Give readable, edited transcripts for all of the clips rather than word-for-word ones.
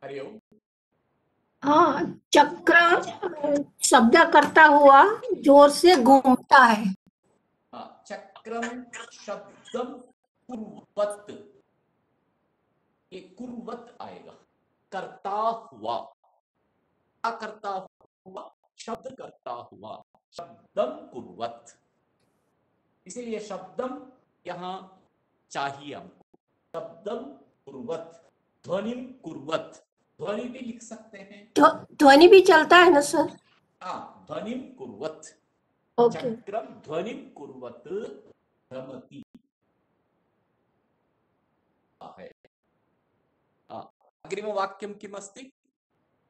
हरिओम। हाँ, चक्र शब्द करता हुआ जोर से घूमता है। चक्रम शब्दम कुर्वत, ये कुर्वत आएगा। करता हुआ, क्या करता हुआ, शब्द करता हुआ, शब्दम कुर्वत। इसीलिए शब्दम यहां चाहिए हमको। शब्दम कुर्वत, ध्वनिम कुर्वत, ध्वनि भी लिख सकते हैं। ध्वनि भी चलता है ना सर? ध्वनिम कुर्वत, ओके। चक्रम ध्वनिम कुर्वत भ्रमति है। अग्रिमवाक्यं किम् अस्ति?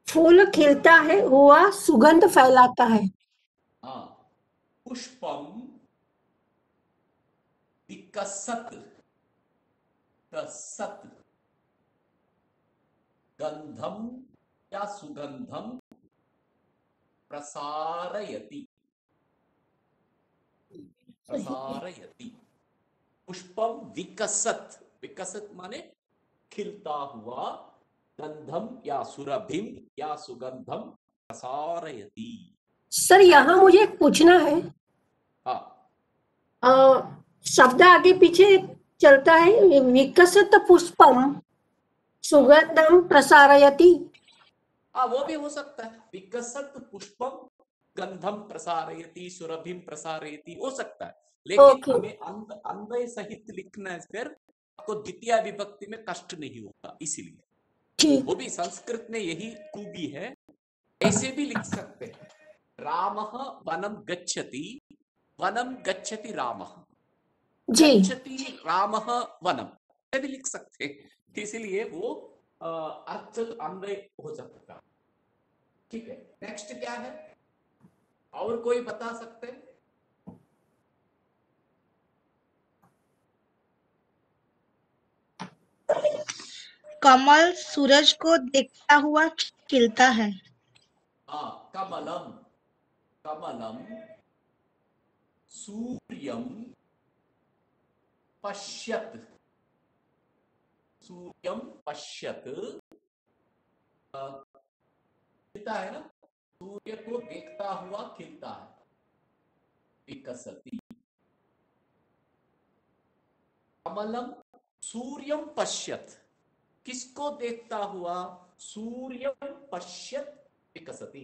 फूल खिलता है हुआ सुगंध फैलाता है। पुष्पम विकसत, कसत, गंधम या सुगंधम प्रसारयति, प्रसारयति। पुष्पम विकसत, विकसत माने खिलता हुआ, गंधम या सुरभिम या सुगंधम प्रसारयति। सर यहाँ मुझे एक पूछना है। शब्द आगे पीछे चलता है। विकसित पुष्पम सुगंधम प्रसारयति। वो भी हो सकता है। विकसत पुष्पम गंधम प्रसारयति, सुरभिम प्रसारयति, हो सकता है। लेकिन हमें अन्वय सहित लिखना है, फिर आपको द्वितीय विभक्ति में कष्ट नहीं होगा। इसीलिए वो भी संस्कृत में यही खूबी है। ऐसे भी लिख सकते हैं, रामः वनम गच्छति, वनम गच्छति रामः, गच्छति रामः वनम, ऐसे भी लिख सकते हैं। इसीलिए वो अर्थ अन्वय हो सकता है। ठीक है, नेक्स्ट क्या है, और कोई बता सकते हैं? कमल सूरज को देखता हुआ खिलता है। कमलम, कमलम सूर्यम पश्यत, सूर्यम पश्यत, खिलता है ना, सूर्य को देखता हुआ खिलता है। विकसति, कमलम सूर्यम पश्यत, किसको देखता हुआ? सूर्यम पश्यत विकसति,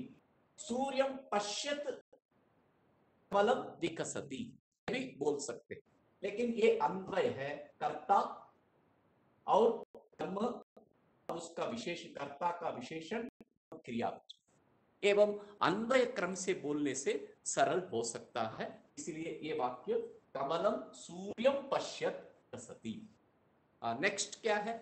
सूर्यम पश्यत कमलम विकसति भी बोल सकते, लेकिन ये अन्वय है। कर्ता और कर्म, उसका विशेष, कर्ता का विशेषण, क्रिया एवं अन्वय क्रम से बोलने से सरल हो सकता है। इसलिए ये वाक्य कमलम सूर्यम पश्यत विकसति। नेक्स्ट क्या है?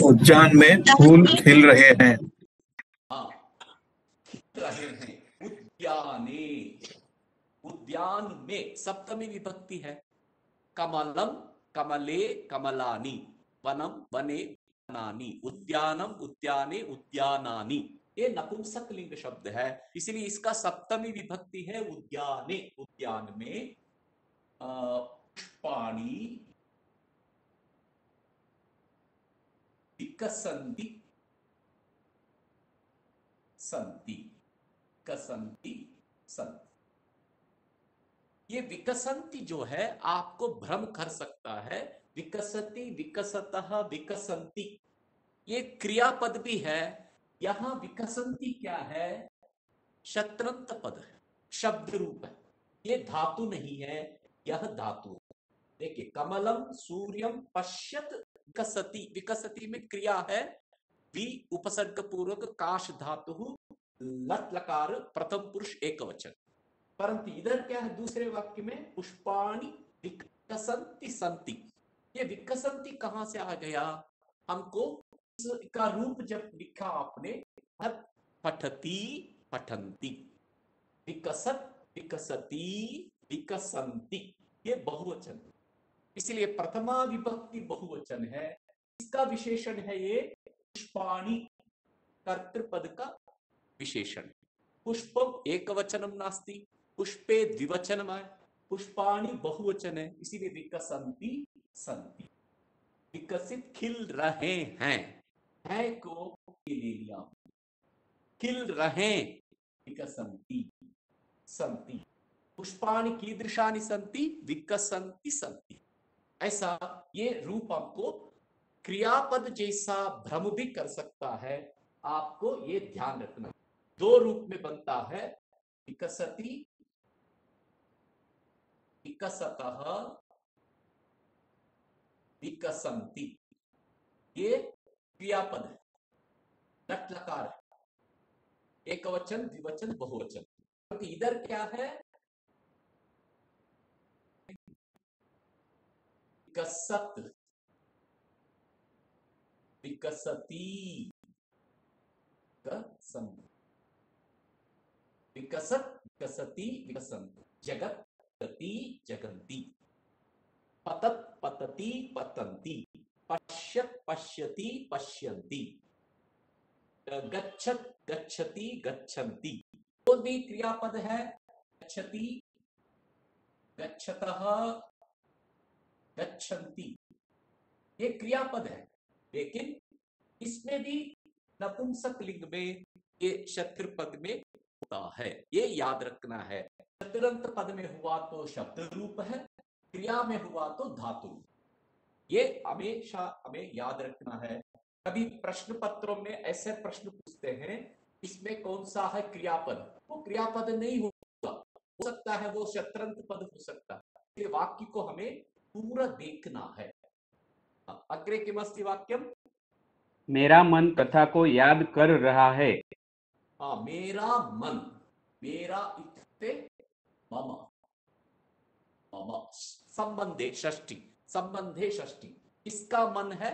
उद्यान में फूल खिल रहे हैं। रहे हैं, उद्याने, उद्यान में सप्तमी विभक्ति है। कमलम कमले कमलानी, वनम वने वनानी, उद्यानम उद्याने उद्यानानि, ये नपुंसक लिंग शब्द है, इसलिए इसका सप्तमी विभक्ति है उद्याने। उद्यान में पुष्पाणि विकसन्ति, संति, विकसन्ति संति। ये विकसन्ति जो है आपको भ्रम कर सकता है। विकसति, विकसतः, विकसन्ति, ये क्रियापद भी है। यहां विकसन्ति क्या है? शत्रंत पद है, शब्द रूप है, ये धातु नहीं है, यह धातु है। देखिए, कमलम सूर्यम पश्यत विकसति, विकसति में क्रिया है वि उपसर्ग पूर्वक काश धातु लट लकार प्रथम पुरुष एकवचन। परंतु इधर क्या है, दूसरे वाक्य में पुष्पाणि विकसन्ति संति, ये विकसन्ति कहां से आ गया? हमको इसका रूप जब लिखा आपने, पठती पठन्ति, विकसत विकसति विकसन्ति, ये बहुवचन, इसलिए प्रथमा विभक्ति बहुवचन है। इसका विशेषण है ये पुष्पाणि, कर्तृपद का विशेषण। पुष्पम एकवचनम नास्ति, पुष्पे द्विवचनम है, पुष्पाणि बहुवचन है, इसीलिए विकसन्ति संति। विकसित खिल रहे हैं, है को ले लिया, खिल रहे, विकसन्ति सन्ति, पुष्पाणि कीदृशानि सन्ति, विकसन्ति सन्ति। ऐसा ये रूप आपको क्रियापद जैसा भ्रम भी कर सकता है, आपको ये ध्यान रखना। दो रूप में बनता है, विकसति, विकसतः, विकसन्ति। ये क्रियापद है, लट लकार है, एकवचन, द्विवचन, बहुवचन। तो इधर क्या है, विकसत, विकसती, विकसत, विकसती, विकसन्ति, जगत, गति, जगन्ति, पतत, पतति, पतन्ति, पश्यत, पश्यति, पश्यन्ति, गच्छत, गच्छति, गच्छन्ति। तो भी क्रियापद है, गच्छति, गच्छतः, गच्छन्ति, ये क्रियापद है। लेकिन इसमें भी नपुंसक लिंग में, ये शत्रु पद में होता है, ये याद रखना है। शत्रंत पद में हुआ तो शब्द रूप है, क्रिया में हुआ तो धातु रूप, ये हमेशा हमें याद रखना है। कभी प्रश्न पत्रों में ऐसे प्रश्न पूछते हैं, इसमें कौन सा है क्रियापद, वो क्रियापद नहीं होगा, हो सकता है वो शत्रंत पद हो सकता है। ये वाक्य को हमें पूरा देखना है। अग्रे किमस्ति वाक्यम, मेरा मन कथा को याद कर रहा है। हाँ, मेरा मन, मेरा इत्युक्ते मम, मम संबंधे षष्ठी, संबंधे षष्ठी, किसका मन है,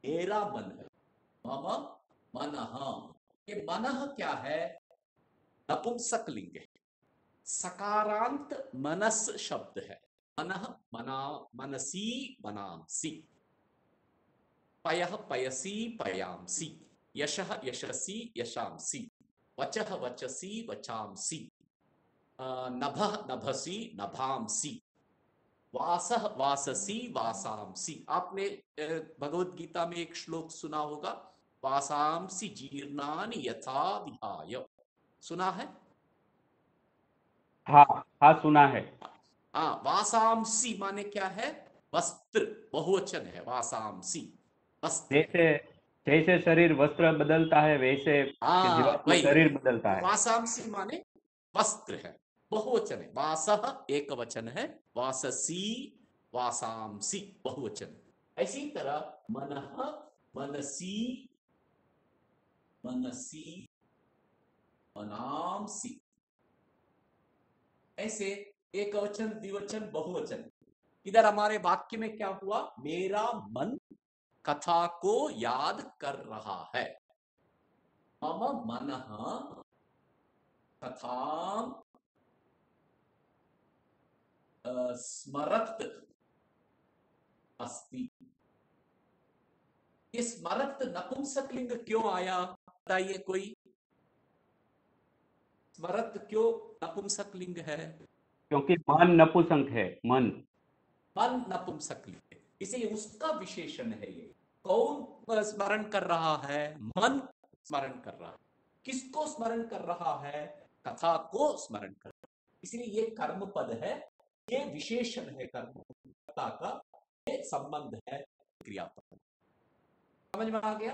मेरा मन है, मम मनः। ये मनः क्या है, नपुंसक लिंग है, सकारांत मनस शब्द है। मनः मना, मनसी मनांसि, पयः पयसी पयांसि, यशः यशसि यशांसि, वचः वचसी वचांसि, नभः नभसि नभांसि, वासः वाससी वासांसि। आपने भगवत गीता में एक श्लोक सुना होगा, वासांसि जीर्णानि यथा विहाय, सुना है? हाँ हाँ, सुना है। हाँ, वासांसि माने क्या है, वस्त्र, बहुवचन है वासांसि, वस्त्र। जैसे जैसे शरीर वस्त्र बदलता है, वैसे जीवात्मा वही, शरीर बदलता है। वासांसि माने वस्त्र है, बहुवचन है, वासः एक वचन है, वाससी, वासांसि बहुवचन। इसी तरह मनः, मनसी, मनसी, मनांसि, ऐसे एक वचन, द्विवचन, बहुवचन। इधर हमारे वाक्य में क्या हुआ, मेरा मन कथा को याद कर रहा है, मम मनः कथां स्मरत् अस्ति। ये स्मरत् नपुंसक लिंग क्यों आया, बताइए कोई, स्मरत् क्यों नपुंसक लिंग है? क्योंकि मन नपुंसक है, मन नपुंसक लिंग है, इसलिए उसका विशेषण है ये। कौन स्मरण कर रहा है, मन स्मरण कर रहा है, किसको स्मरण कर रहा है, कथा को स्मरण कर रहा है, इसलिए ये कर्म पद है, ये विशेषण है कर्मकर्ता का, ये संबंध है क्रियापद। समझ में आ गया,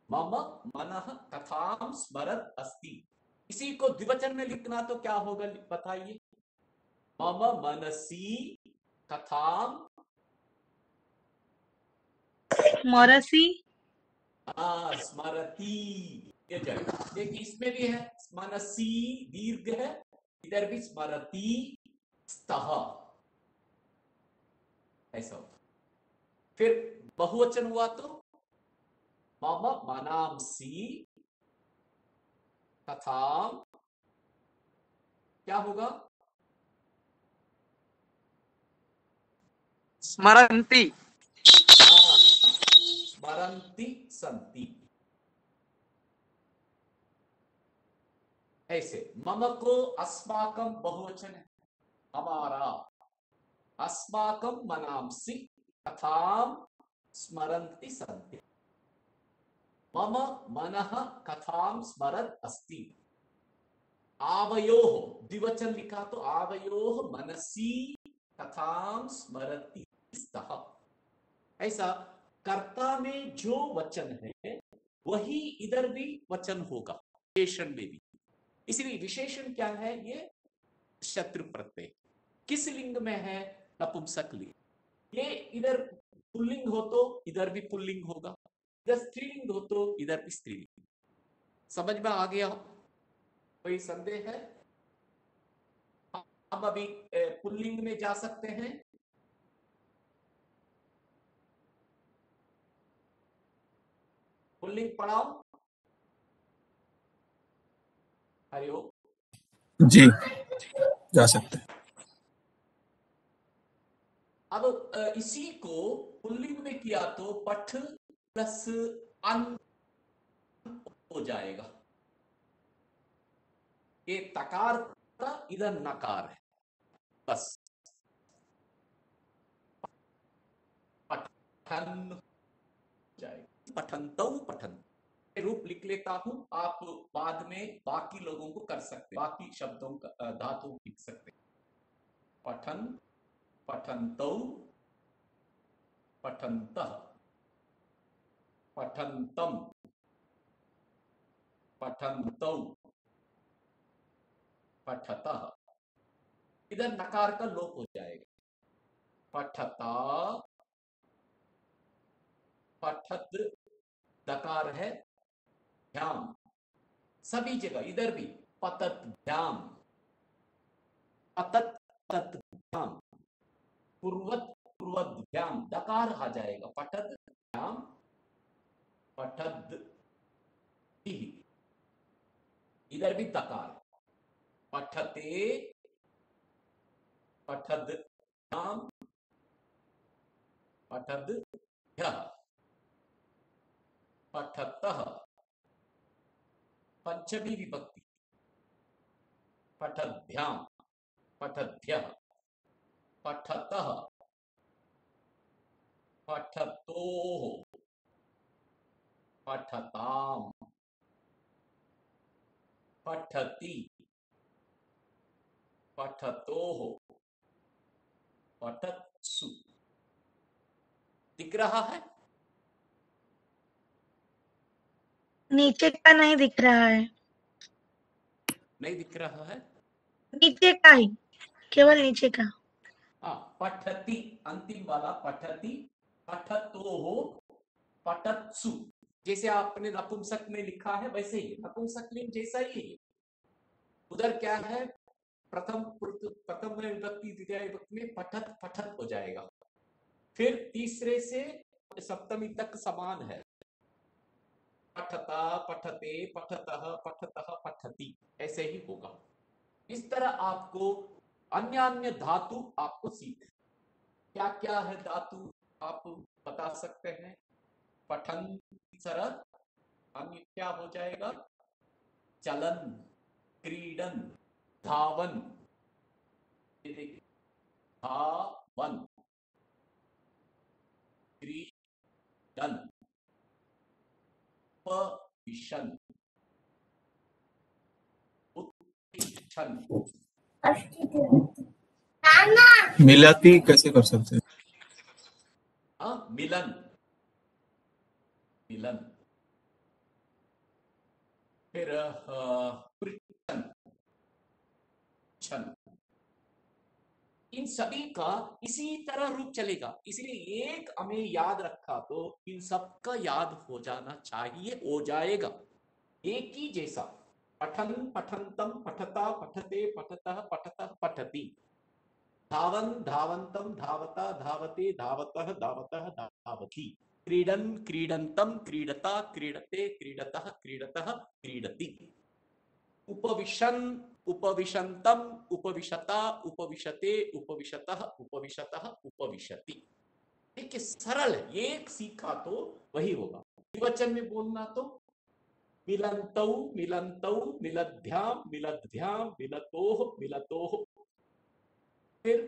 मम मनः कथां स्मरत् अस्ति। इसी को द्विवचन में लिखना तो क्या होगा, बताइए, मम मनसी कथां स्मरसि, स्मरती, ये जाएगा। देखिए इसमें भी है, मनसी दीर्घ है, इधर भी स्मरती स्तः, ऐसा होता। फिर बहुवचन हुआ तो मम मनांसि कथां, क्या होगा, स्मरन्ति, स्मरन्ति सन्ति। ऐसे मम को अस्माकं बहुवचन है, हमारा, अस्माकं मनांसि कथां स्मरन्ति सन्ति। मम मनः कथां स्मरत् अस्ति। आवयोः, द्विवचन लिखा तो आवयोः मनसी कथां स्मरति स्तः। ऐसा कर्ता में जो वचन है वही इधर भी वचन होगा, विशेषण में भी। इसलिए विशेषण क्या है? ये शत्रु प्रत्यय। किस लिंग में है? नपुंसक लिंग। ये इधर पुल्लिंग हो तो इधर भी पुल्लिंग होगा, इधर स्त्रीलिंग हो तो इधर भी स्त्रीलिंग। समझ में आ गया? कोई संदेह है? हम अभी पुल्लिंग में जा सकते हैं। पुल्लिंग पढ़ाओ। हरिओम। जी, जा सकते हैं। अब इसी को पुल्लिंग में किया तो पठ प्लस अन हो जाएगा। ये तकार था, इधर नकार है, बस पठन जाएगा। पठन्तौ पठन रूप लिख लेता हूं, आप बाद में बाकी लोगों को कर सकते, बाकी शब्दों का धातु लिख सकते। पठन, पठन्तौ, पठन्तः, पठन्तम, पठन्तौ, पठतः। इधर नकार का लोप हो जाएगा। पठता, पठत दकार है, ध्यान सभी जगह, इधर भी पतत ध्यान, पतत पतत ध्यान, पूर्वत पूर्वत ध्यान, दकार आ जाएगा। पठत ध्यान, पठद, इधर भी दकार। पठते, पठद ध्यान, पठद ध्यान, पठतः, पंचमी विभक्ति। पठध्याम, पठध्यः, पठतः, पठतोः, पठताम, पठति, पठतोः, पठत्सु। दिख रहा है? नीचे का नहीं दिख रहा है। नहीं दिख रहा है? नीचे का ही, केवल नीचे का। हाँ, पठति अंतिम वाला, पठति, पठतोः, पठत्सु। जैसे आपने नपुंसक में लिखा है वैसे ही नपुंसक लिंग जैसा ही है। उधर क्या है? प्रथम विभक्ति द्वितीय विभक्ति में पठत पठत हो जाएगा, फिर तीसरे से सप्तमी तक समान है। पठता, पठते, पठतः, पठतः, पठति, ऐसे ही होगा। इस तरह आपको अन्य अन्य धातु आपको सीख, क्या क्या है धातु आप बता सकते हैं। पठन सरल, अन्य क्या हो जाएगा? चलन, क्रीडन, धावन, धावन, क्रीडन, उपविशन, उत्तिष्ठन। मिलाती कैसे कर सकते हैं? मिलन, मिलन, फिर पृच्छन, छन। इन सभी का इसी तरह रूप चलेगा, इसलिए एक हमें याद रखा तो इन सब का याद हो जाना चाहिए, हो जाएगा एक ही जैसा। पठन, पठन्तम, पठता, पठते, पठतः, पठतः, पठति। धावन, धावन्तम, धावता, धावते, धावतः, धावतः, धावति। क्रीडन, क्रीडन्तम, क्रीडता, क्रीडते, क्रीडतः, क्रीडतः, क्रीडति। उपविशन, उपविशन्तम, उपविशता, उपविशते, उपविशतः, उपविशतः, उपविशति। देखिए सरल है, एक सीखा तो वही होगा। द्विवचन में बोलना तो मिलन्तौ, मिलन्तौ, मिलद्भ्याम, मिलद्भ्याम, मिलतोः, मिलतोः। फिर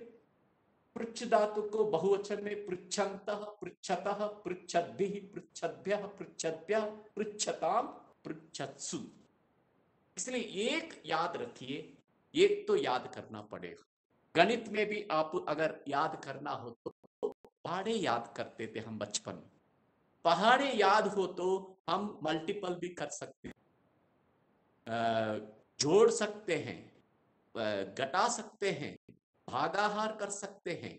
पृच्छ धातु को बहुवचन में पृच्छन्तः, पृच्छतः, पृच्छद्भिः, पृच्छद्भ्यः, पृच्छद्भ्यः, पृच्छताम, पृच्छत्सु। इसलिए एक याद रखिए, एक तो याद करना पड़ेगा। गणित में भी आप अगर याद करना हो तो पहाड़े याद करते थे हम बचपन में। पहाड़े याद हो तो हम मल्टीपल भी कर सकते हैं, जोड़ सकते हैं, घटा सकते हैं, भागाहार कर सकते हैं।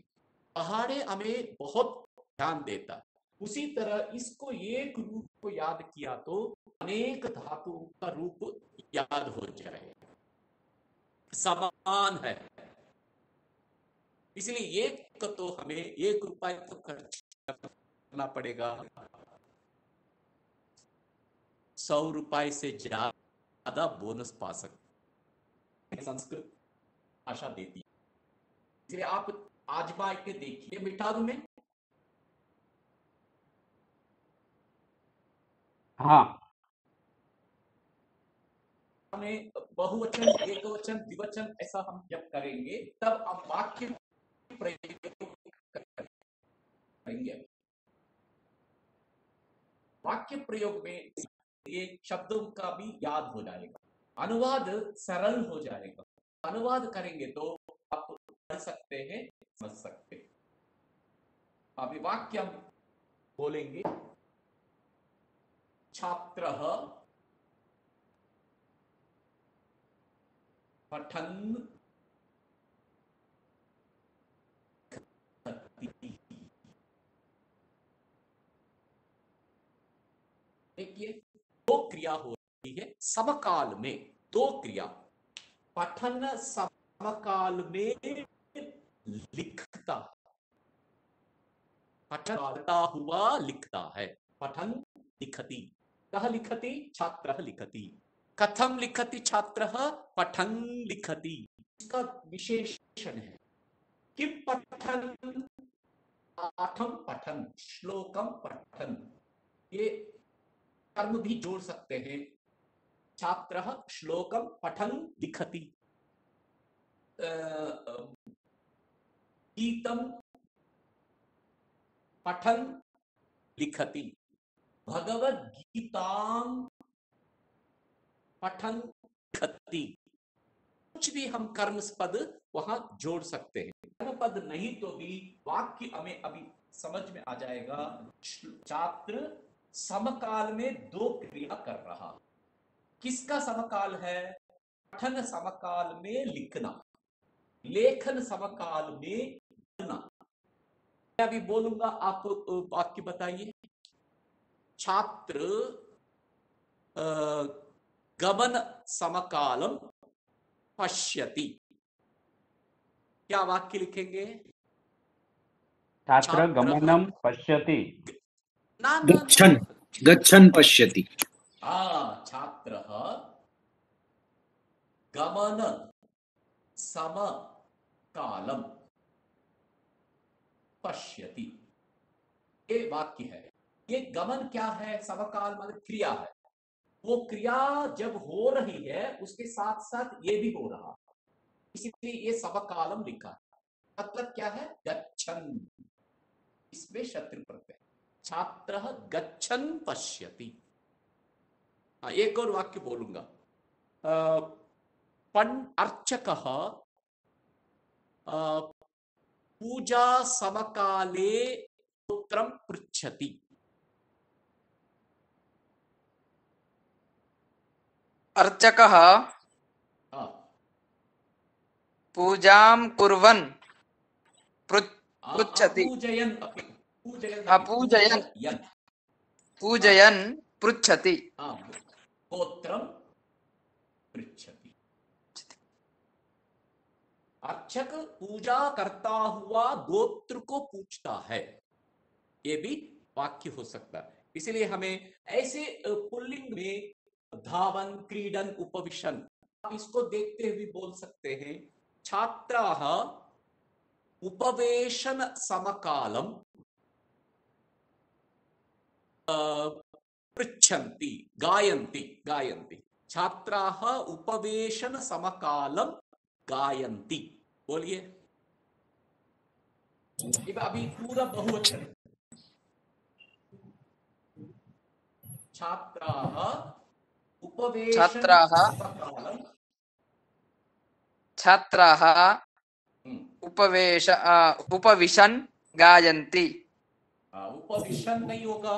पहाड़े हमें बहुत ध्यान देता है। उसी तरह इसको एक रूप को याद किया तो अनेक धातुओं का रूप याद हो जाएगा, समान है। इसलिए एक तो हमें 1 रुपए तो खर्च करना पड़ेगा, 100 रुपए से ज्यादा बोनस पा सकते, संस्कृत भाषा देती है। इसलिए आप आजमा के देखिए। मिटा दूं मैं? हाँ, हमें बहुवचन, एकवचन, द्विवचन ऐसा हम जब करेंगे तब हम वाक्य प्रयोग करेंगे। वाक्य प्रयोग में ये शब्दों का भी याद हो जाएगा, अनुवाद सरल हो जाएगा। अनुवाद करेंगे तो आप पढ़ सकते हैं, समझ सकते हैं। अभी वाक्य हम बोलेंगे। छात्रः पठन् लिखति। देखिए, 2 क्रिया हो रही है समकाल में, 2 क्रिया। पठन समकाल में लिखता, पठन पढ़ता हुआ लिखता है। पठन लिखति, कः लिखति? छात्रः लिखति। कथम लिखति छात्रः? पठन लिखति। इसका विशेषण है कि पठन, पाठम पठन, श्लोकम पठन, ये कर्म भी जोड़ सकते हैं। छात्रः श्लोकम पठन लिखति, गीतम पठन लिखति, भगवद गीतां पठन लिखति। कुछ भी हम कर्मपद वहां जोड़ सकते हैं। कर्मपद नहीं तो भी वाक्य हमें अभी समझ में आ जाएगा। छात्र समकाल में 2 क्रिया कर रहा। किसका समकाल है? पठन समकाल में लिखना, लेखन समकाल में पढ़ना। मैं अभी बोलूंगा, आप वाक्य बताइए। छात्र गमन समकालम पश्यति। क्या वाक्य लिखेंगे? छात्र गमनम पश्यति। ना गच्छन् गच्छन् पश्यति। छात्रः गमन समकालम पश्यति, ये वाक्य है। ये गमन क्या है? समकाल मतलब क्रिया है। वो क्रिया जब हो रही है उसके साथ साथ ये भी हो रहा, इसलिए ये समकालम लिखा है। मतलब क्या है? गच्छन्, इसमें शत्रु प्रत्यय। छात्रः गच्छन् पश्यति। एक और वाक्य बोलूंगा। अर्चकः पूजा समकाले पुत्रं पृच्छति। अर्चकः पूजां कुर्वन् पृच्छति। पूजयन् पृच्छति। गोत्रं पृच्छति। अर्चक पूजा करता हुआ गोत्र को पूछता है, ये भी वाक्य हो सकता है। इसलिए हमें ऐसे पुल्लिंग में धावन, क्रीडन, उपविशन, आप इसको देखते हुए बोल सकते हैं। छात्राः उपवेशन समकालम पृच्छन्ति, गायन्ति, गायन्ति। छात्राः उपवेशन समकालम गायन्ति। बोलिए। अभी पूरा बहुवचन। छात्राः उपवेशन छात्राः स्वकालम् छात्राः उपविशन् गायन्ति। उपविशन नहीं होगा,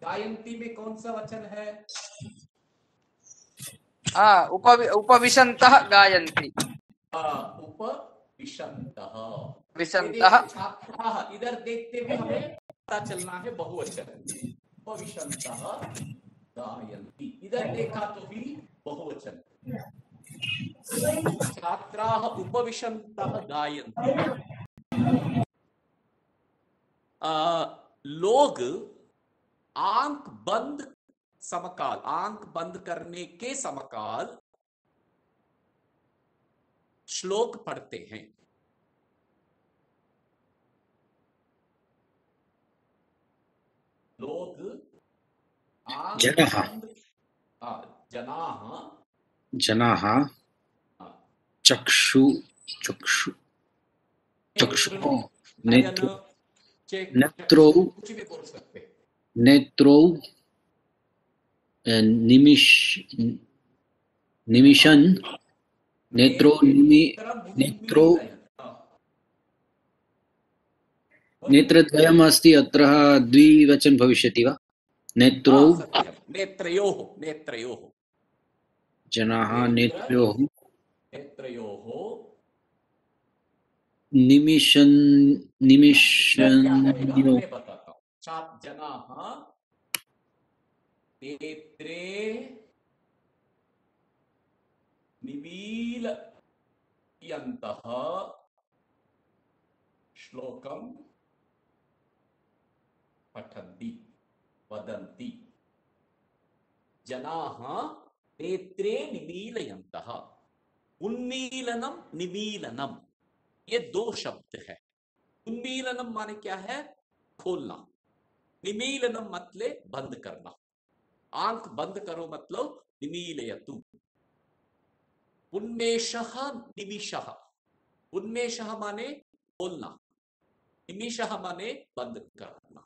गायन्ति में कौन सा वचन है? उपविशन्तः गायन्ति। उपविशन्तः विशन्तः छात्राः, इधर देखते हुए हमें पता चलना है बहुवचन। उपविशन्तः गायन्ति, इधर देखा तो भी बहुवचन। छात्राः उपविशन्तः गायन्ति। लोग आंख बंद समकाल, आंख बंद करने के समकाल श्लोक पढ़ते हैं। लोग आंख जनाः बंद जनाः जनाः चक्षु चक्षु चक्षु नेत्र नेत्रौ कुछ भी बोल सकते हैं। नेत्रौ निमिषन् नेत्रो नेत्रो नेत्रद्वयम् अस्ति, अत्र द्विवचन भविष्यति वा? नेत्रौ नेत्रयोः नेत्रयोः जनाः नेत्रयोः नेत्रयोः निमिषन् मैं बताता हूँ। जनाः नेत्रे निमीलयन्तः श्लोकं पठन्ति वदन्ति। जनाः नेत्रे निमीलयन्तः। उन्मीलनम निमीलनम ये दो शब्द है। उन्मीलनम माने क्या है? खोलना। निमीलनम मतलब बंद करना। आंख बंद करो मतलब निमीलयतु। उन्मेषः निमिषः। उन्मेषः माने खोलना, निमिषः माने बंद करना।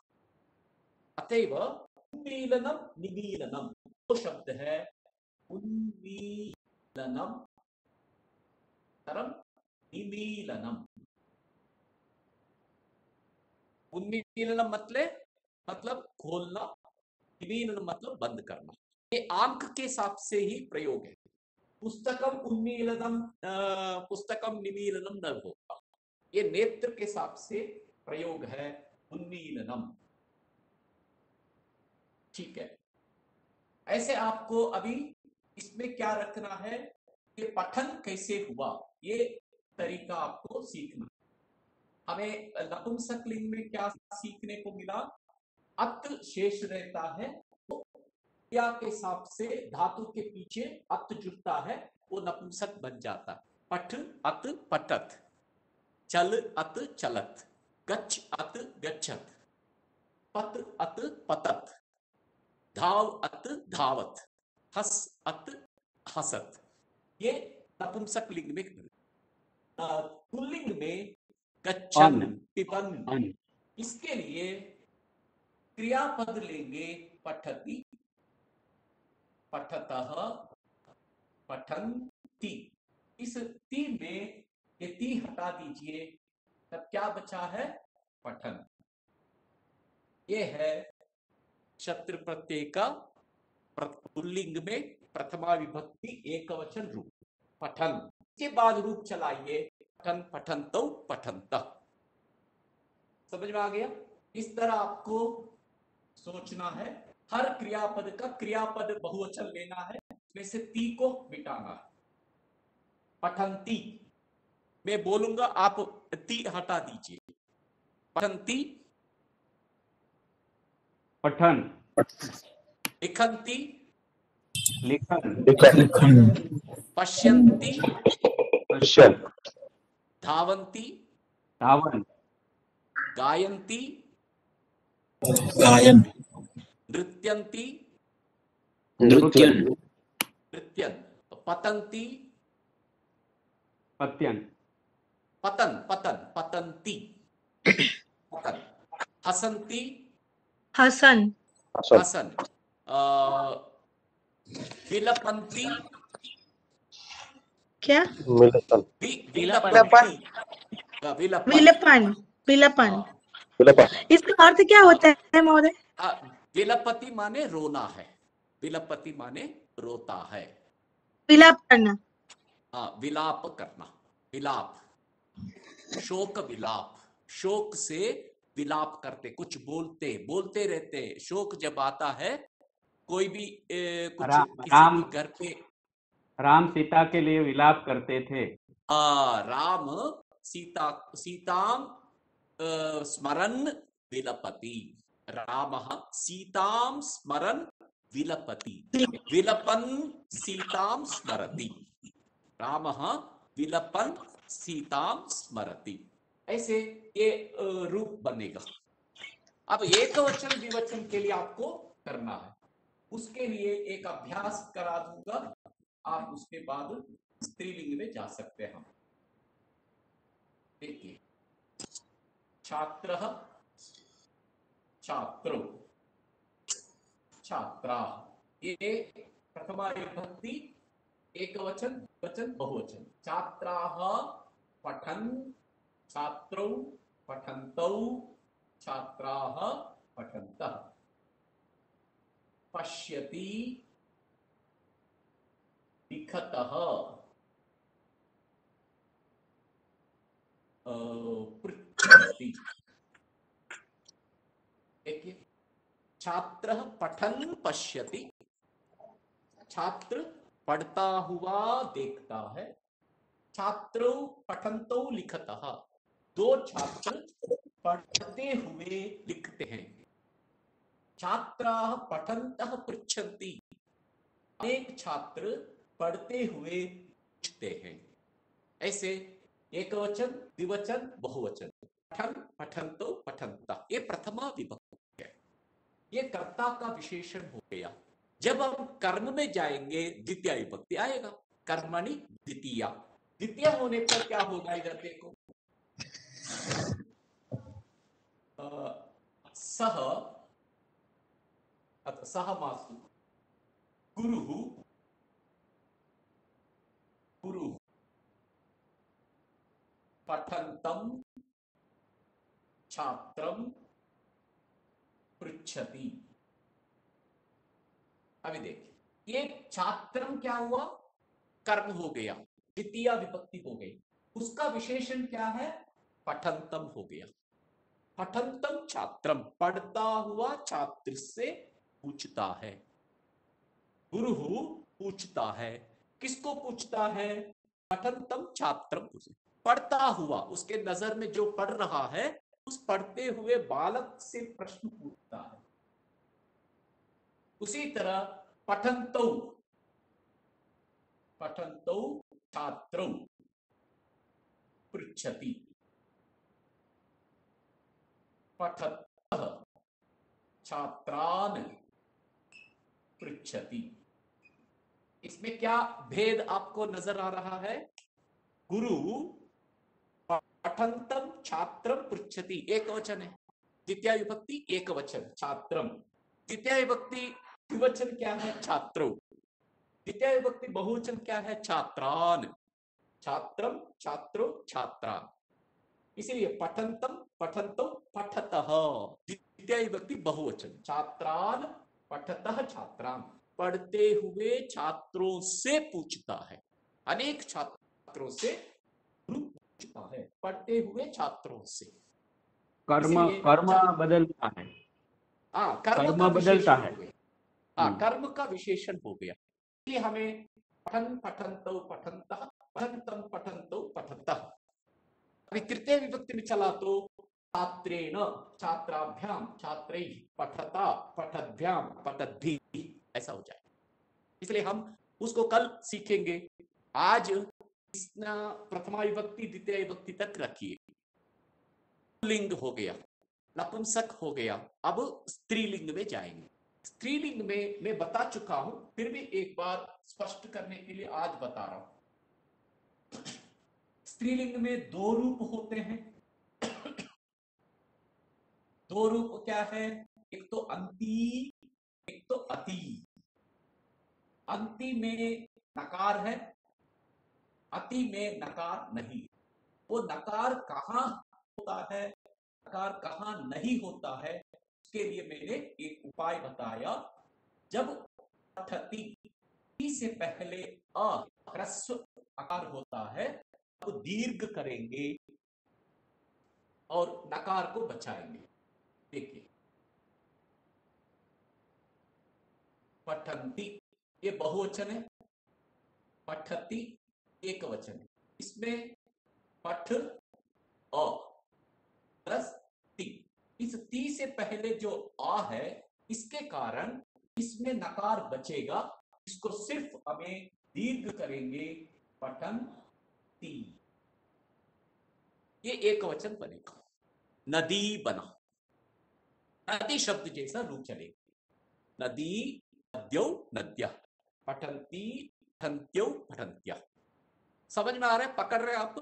अतएव उन्मीलनम निमीलनम दो शब्द है। उन्मीलनम तरम निमीलनम। उन्मीलनम मतलब खोलना, निमीलनम मतलब बंद करना। ये आंख के हिसाब से ही प्रयोग है। पुस्तकम उन्मीलनम पुस्तकम निमीलनम न होगा। ये नेत्र के हिसाब से प्रयोग है उन्मीलनम। ठीक है। ऐसे आपको अभी इसमें क्या रखना है कि पठन कैसे हुआ, ये तरीका आपको सीखना। हमें नपुंसकलिंग में क्या सीखने को मिला? अत शेष रहता है, तो क्रिया के हिसाब से धातु के पीछे अत जुड़ता है, वो नपुंसक बन जाता है। पठ अत पठत, चल अत चलत, गच्छ अत गच्छत, पत अत पतत, धाव अत धावत, हस अत हसत। ये नपुंसक लिंग में। पुल्लिंग में गच्छन पिबन, इसके लिए क्रियापद लेंगे पठति, पठतः, पठन्ति। इस ती में ये ती हटा दीजिए, तब क्या बचा है? पठन। ये है शत्रु प्रत्यय का पुल्लिंग में प्रथमा विभक्ति एकवचन रूप पठन। के बाद रूप चलाइए पठन पठन्तौ पठन्तः। समझ में आ गया? इस तरह आपको सोचना है। हर क्रियापद का क्रियापद बहुवचन लेना है, इसमें से ती को मिटाना है। पठन्ति मैं बोलूंगा, आप ती हटा दीजिए। पठन्ति पठन, लिखन्ति लिखन, पश्यन्ति पश्यन्, धावन्ति धावन, गायन्ति गायन नृत्यन्ति नृत्यन् नृत्यन्, पतन्ति पत्यन, पतन पतन पतन्ति। हसन, हसंती, हसन, हसन, विलपंती, क्या? विलपन, विलपंती, विलपन, विलपन, विलपन। हाँ, विलपन। इसका अर्थ क्या होता है महोदय? विलपति माने रोना है, विलपति माने रोता है। विलाप करना। हाँ, विलाप करना, विलाप, शोक विलाप, शोक से विलाप करते, कुछ बोलते बोलते रहते। शोक जब आता है, कोई भी कुछ किसी राम भी घर पे, राम सीता के लिए विलाप करते थे। राम सीता, सीताम स्मरन विलपति, रामः सीतां स्मरन विलपति, विलपन सीतां स्मरति, रामः विलपन सीतां स्मरति। ऐसे ये रूप बनेगा। अब एक वचन द्विवचन के लिए आपको करना है, उसके लिए एक अभ्यास करा दूंगा, आप उसके बाद स्त्रीलिंग में जा सकते हैं। देखिए, छात्रः, छात्रो, छात्रा, ये प्रथमा विभक्ति, एक वचन, वचन, बहुवचन। छात्राः पठन्, छात्रौ पठन्तौ, छात्राः पठन्तः। पश्यति, लिखतः, पृच्छति। देखिए, छात्र पठन पश्यति, छात्र पढ़ता हुआ देखता है, छात्रों पठन्तौ लिखतः, दो छात्र पढ़ते हुए लिखते हैं। छात्राः पठन्तः पृच्छन्ति, एक छात्र पढ़ते हुए पूछते हैं। ऐसे एक वचन, द्विवचन, बहुवचन। पठन, पठन्तौ, पठन्तः, ये प्रथमा विभक्ति है, ये कर्ता का विशेषण हो गया। जब हम कर्म में जाएंगे, द्वितीय विभक्ति आएगा, कर्मणि द्वितीया। द्वितीय होने पर क्या होगा, इधर देखो, सह, सह मासु, गुरुः, गुरु, पठन्तं छात्रं पृच्छति। अभी देखिए, ये छात्रम क्या हुआ, कर्म हो गया, द्वितीय विभक्ति हो गई, उसका विशेषण क्या है, पठन्तम हो गया। पठन्तम छात्रम, पढ़ता हुआ छात्र से पूछता है। गुरु पूछता है, किसको पूछता है, पठन्तम छात्रम, पढ़ता हुआ, उसके नजर में जो पढ़ रहा है, उस पढ़ते हुए बालक से प्रश्न पूछता है। उसी तरह पठन्तौ, पठन्तौ छात्रौ पृच्छति, पठतः छात्रान् पृच्छति। इसमें क्या भेद आपको नजर आ रहा है, गुरु पठन्तम छात्रम पृच्छति, एक वचन है, द्वितीय विभक्ति एक वचन, छात्रम। द्वितीय विभक्ति द्विवचन क्या है, छात्रो। द्वितीय विभक्ति बहुवचन क्या है, छात्रान, छात्रम, छात्रो, छात्रा। इसीलिए पठन्तम, पठन्तौ, पठतः, द्वितीय विभक्ति बहुवचन, छात्रान, पठतः, छात्रान, पढ़ते हुए छात्रों से पूछता है, अनेक छात्रों से पूछता है, पढ़ते हुए छात्रों से। कर्म कर्म बदलता है। कर्म बदलता है। कर्म का विशेषण हो गया, इसलिए हमें पठन, पठन्तौ, पठन्तः, पठन्तं, पठन्तौ, पठतः। अभी तृतीय विभक्ति में चला तो छात्रेण, छात्राभ्याम, छात्रैः, पठता, पठद्भ्याम, पठद्भिः, ऐसा हो जाए। इसलिए हम उसको कल सीखेंगे। आज प्रथमा विभक्ति द्वितीय विभक्ति तक रखिए। लिंग हो गया, नपुंसक हो गया, अब स्त्रीलिंग में जाएंगे। स्त्रीलिंग में मैं बता चुका हूं, फिर भी एक बार स्पष्ट करने के लिए आज बता रहा हूं। स्त्रीलिंग में दो रूप होते हैं, दो रूप क्या है, एक तो अंति, एक तो अति। अंति में नकार है, अति में नकार नहीं। वो नकार कहां होता है, नकार कहां नहीं होता है, उसके लिए मैंने एक उपाय बताया। जब पठति से पहले अ ह्रस्व आकार होता है तो दीर्घ करेंगे और नकार को बचाएंगे। देखिए, पठन्ति ये बहुवचन है, पठति एक वचन है। इसमें पठ अ प्लस ति, इस ती से पहले जो आ है इसके कारण इसमें नकार बचेगा, इसको सिर्फ हमें दीर्घ करेंगे, पठन ती। ये एक वचन बनेगा, नदी बना, नदी शब्द जैसा रूप चलेगा। नदी, नद्यौ, नद्या, पठन्ति, पठन्त्यौ, पठन्त्या। समझ में आ रहा है, पकड़ रहे आप?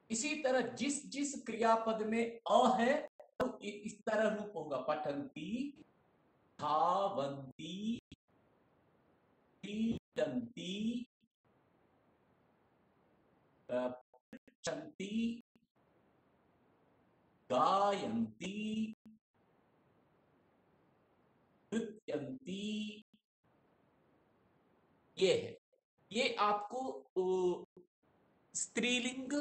इसी तरह जिस जिस क्रियापद में अ है तो इस तरह रूप होगा, पठन्ति, धावन्ति, क्रीडन्ति, पृच्छन्ति, गायन्ति, नृत्यन्ति। ये है, ये आपको स्त्रीलिंग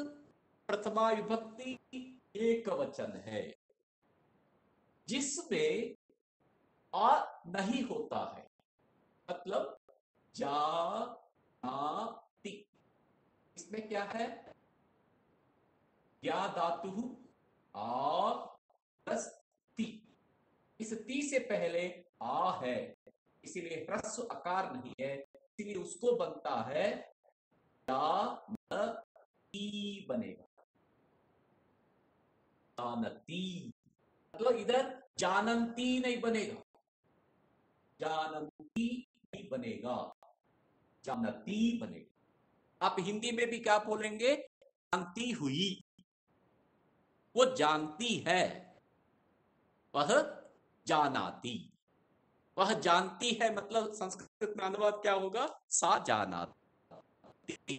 प्रथमा विभक्ति एक वचन है जिसमें आ नहीं होता है, मतलब जानाति। इसमें क्या है, या धातु आ प्लस ती। इस ती से पहले आ है, इसीलिए ह्रस्व आकार नहीं है, इसीलिए उसको बनता है जानती बनेगा, जानती। मतलब इधर जानंती नहीं बनेगा, जानंती नहीं बनेगा, जानती बनेगा। आप हिंदी में भी क्या बोलेंगे, जानती हुई। वो जानती है, वह जानाती। वह जानती है मतलब संस्कृत में अनुवाद क्या होगा, सा जानाती।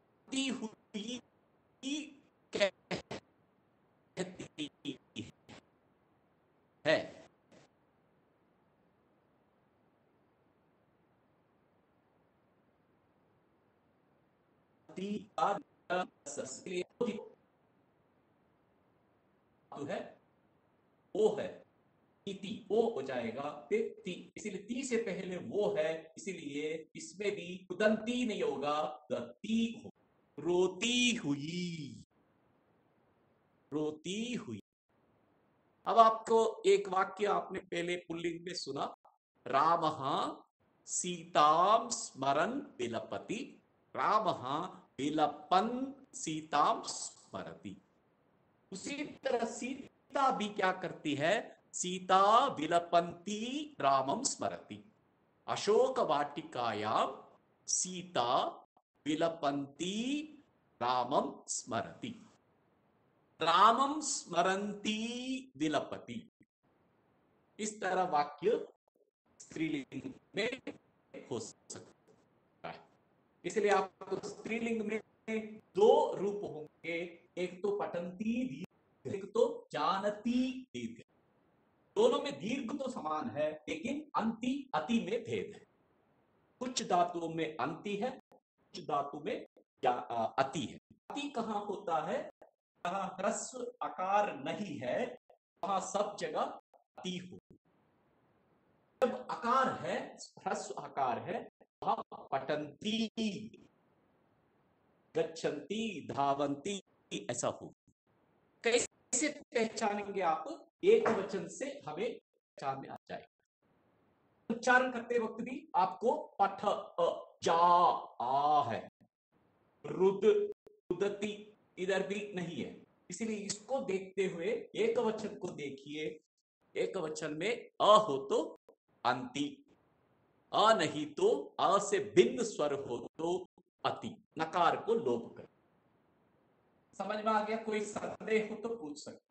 जानती हुई कहती है। है वो है ती, वो हो जाएगा ती, इसीलिए ती से पहले वो है, इसीलिए इसमें भी उदंती नहीं होगा, ती हो। रोती हुई, रोती हुई। अब आपको एक वाक्य आपने पहले पुल्लिंग में सुना, रामः सीतां स्मरन् विलपति, रामः विलपन् सीतां स्मरति। उसी तरह सीता भी क्या करती है, सीता विलपन्ती रामं स्मरति। अशोक वाटिकायां सीता विलपन्ती रामं स्मरति, रामं स्मरन्ती विलपति। इस तरह वाक्य स्त्रीलिंग में हो सकता है। इसलिए आपको स्त्रीलिंग में दो रूप होंगे, एक तो पठन्ती दीर्घ, एक तो जानती दीर्घ। दोनों में दीर्घ तो समान है, लेकिन अंति अति में भेद है। कुछ धातुओं में अंति है, कुछ धातु में अति है। अति कहां होता है, जहां ह्रस्व आकार नहीं है वहां सब जगह अति हो। जब आकार है, ह्रस्व आकार है, वहां पठन्ती, गच्छन्ति, धावन्ति ऐसा हो। कैसे पहचानेंगे आप, एक वचन से हमें पहचान में आ जाएगा। उच्चारण करते वक्त भी आपको पठ जा आ है, रुद रुदती इधर भी नहीं है, इसलिए इसको देखते हुए एक वचन को देखिए, एक वचन में अ हो तो अंति, अ नहीं तो अ से भिन्न स्वर हो तो अति, नकार को लोप कर। समझ में आ गया? कोई संदेह हो तो पूछ सकते।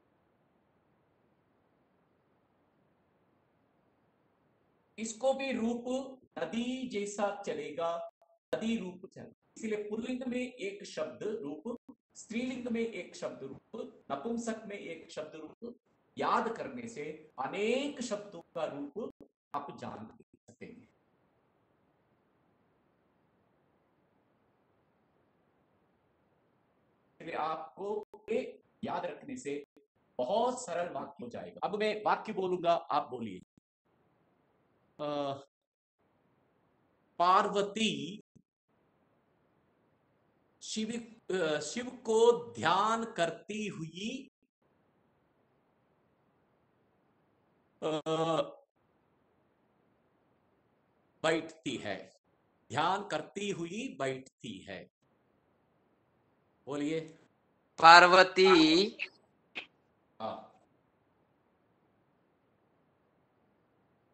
इसको भी रूप नदी जैसा चलेगा, नदी रूप चलेगा। इसलिए पुल्लिंग में एक शब्द रूप, स्त्रीलिंग में एक शब्द रूप, नपुंसक में एक शब्द रूप याद करने से अनेक शब्दों का रूप आप जान सकेंगे। इसलिए आपको याद रखने से बहुत सरल वाक्य हो जाएगा। अब मैं वाक्य बोलूंगा, आप बोलिए। पार्वती शिव को ध्यान करती हुई बैठती है, ध्यान करती हुई बैठती है। बोलिए। पार्वती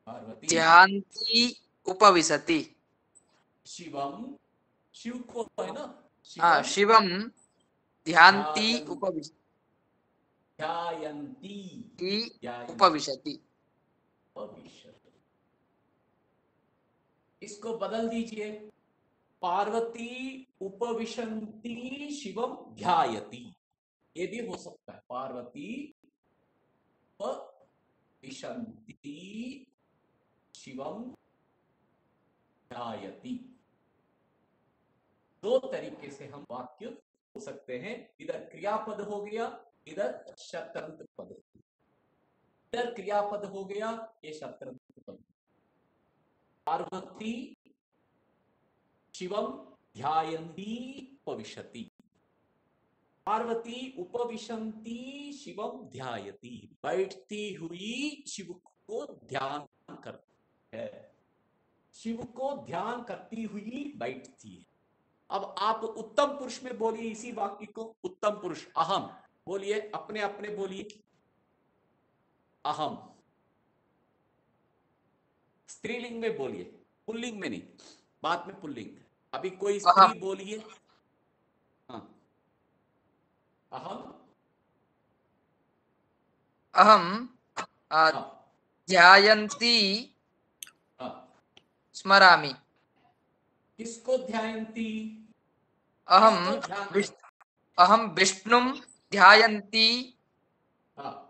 पार्वती ध्यान्ति उपविशति। शिवम, शिव को है ना, हाँ, शिवम ध्यान्ति उपविशति, ध्यायन्ती उपविशति। इसको बदल दीजिए, पार्वती उपविशन्ति शिवम ध्यायति, ये भी हो सकता है। पार्वती उपविशन्ति शिवम ध्यायति। दो तरीके से हम वाक्य हो सकते हैं। इधर क्रियापद हो गया, इधर शब्दांत पद, इधर क्रियापद हो गया, ये शब्दांत पद। पार्वती शिवम ध्यायन्ती उपविशति, पार्वती उपविशन्ति शिवम ध्यायति, बैठती हुई शिव को ध्यान करती है, शिव को ध्यान करती हुई बैठती है। अब आप उत्तम पुरुष में बोलिए इसी वाक्य को। उत्तम पुरुष अहम बोलिए, अपने अपने बोलिए। अहम स्त्रीलिंग में बोलिए, पुल्लिंग में नहीं, बाद में पुल्लिंग। अभी कोई स्त्री बोलिए। हाँ, अहम अहम ध्यायन्ती स्मरामि। किसको ध्यायन्ती? अहम विष्णुं ध्यायन्ती,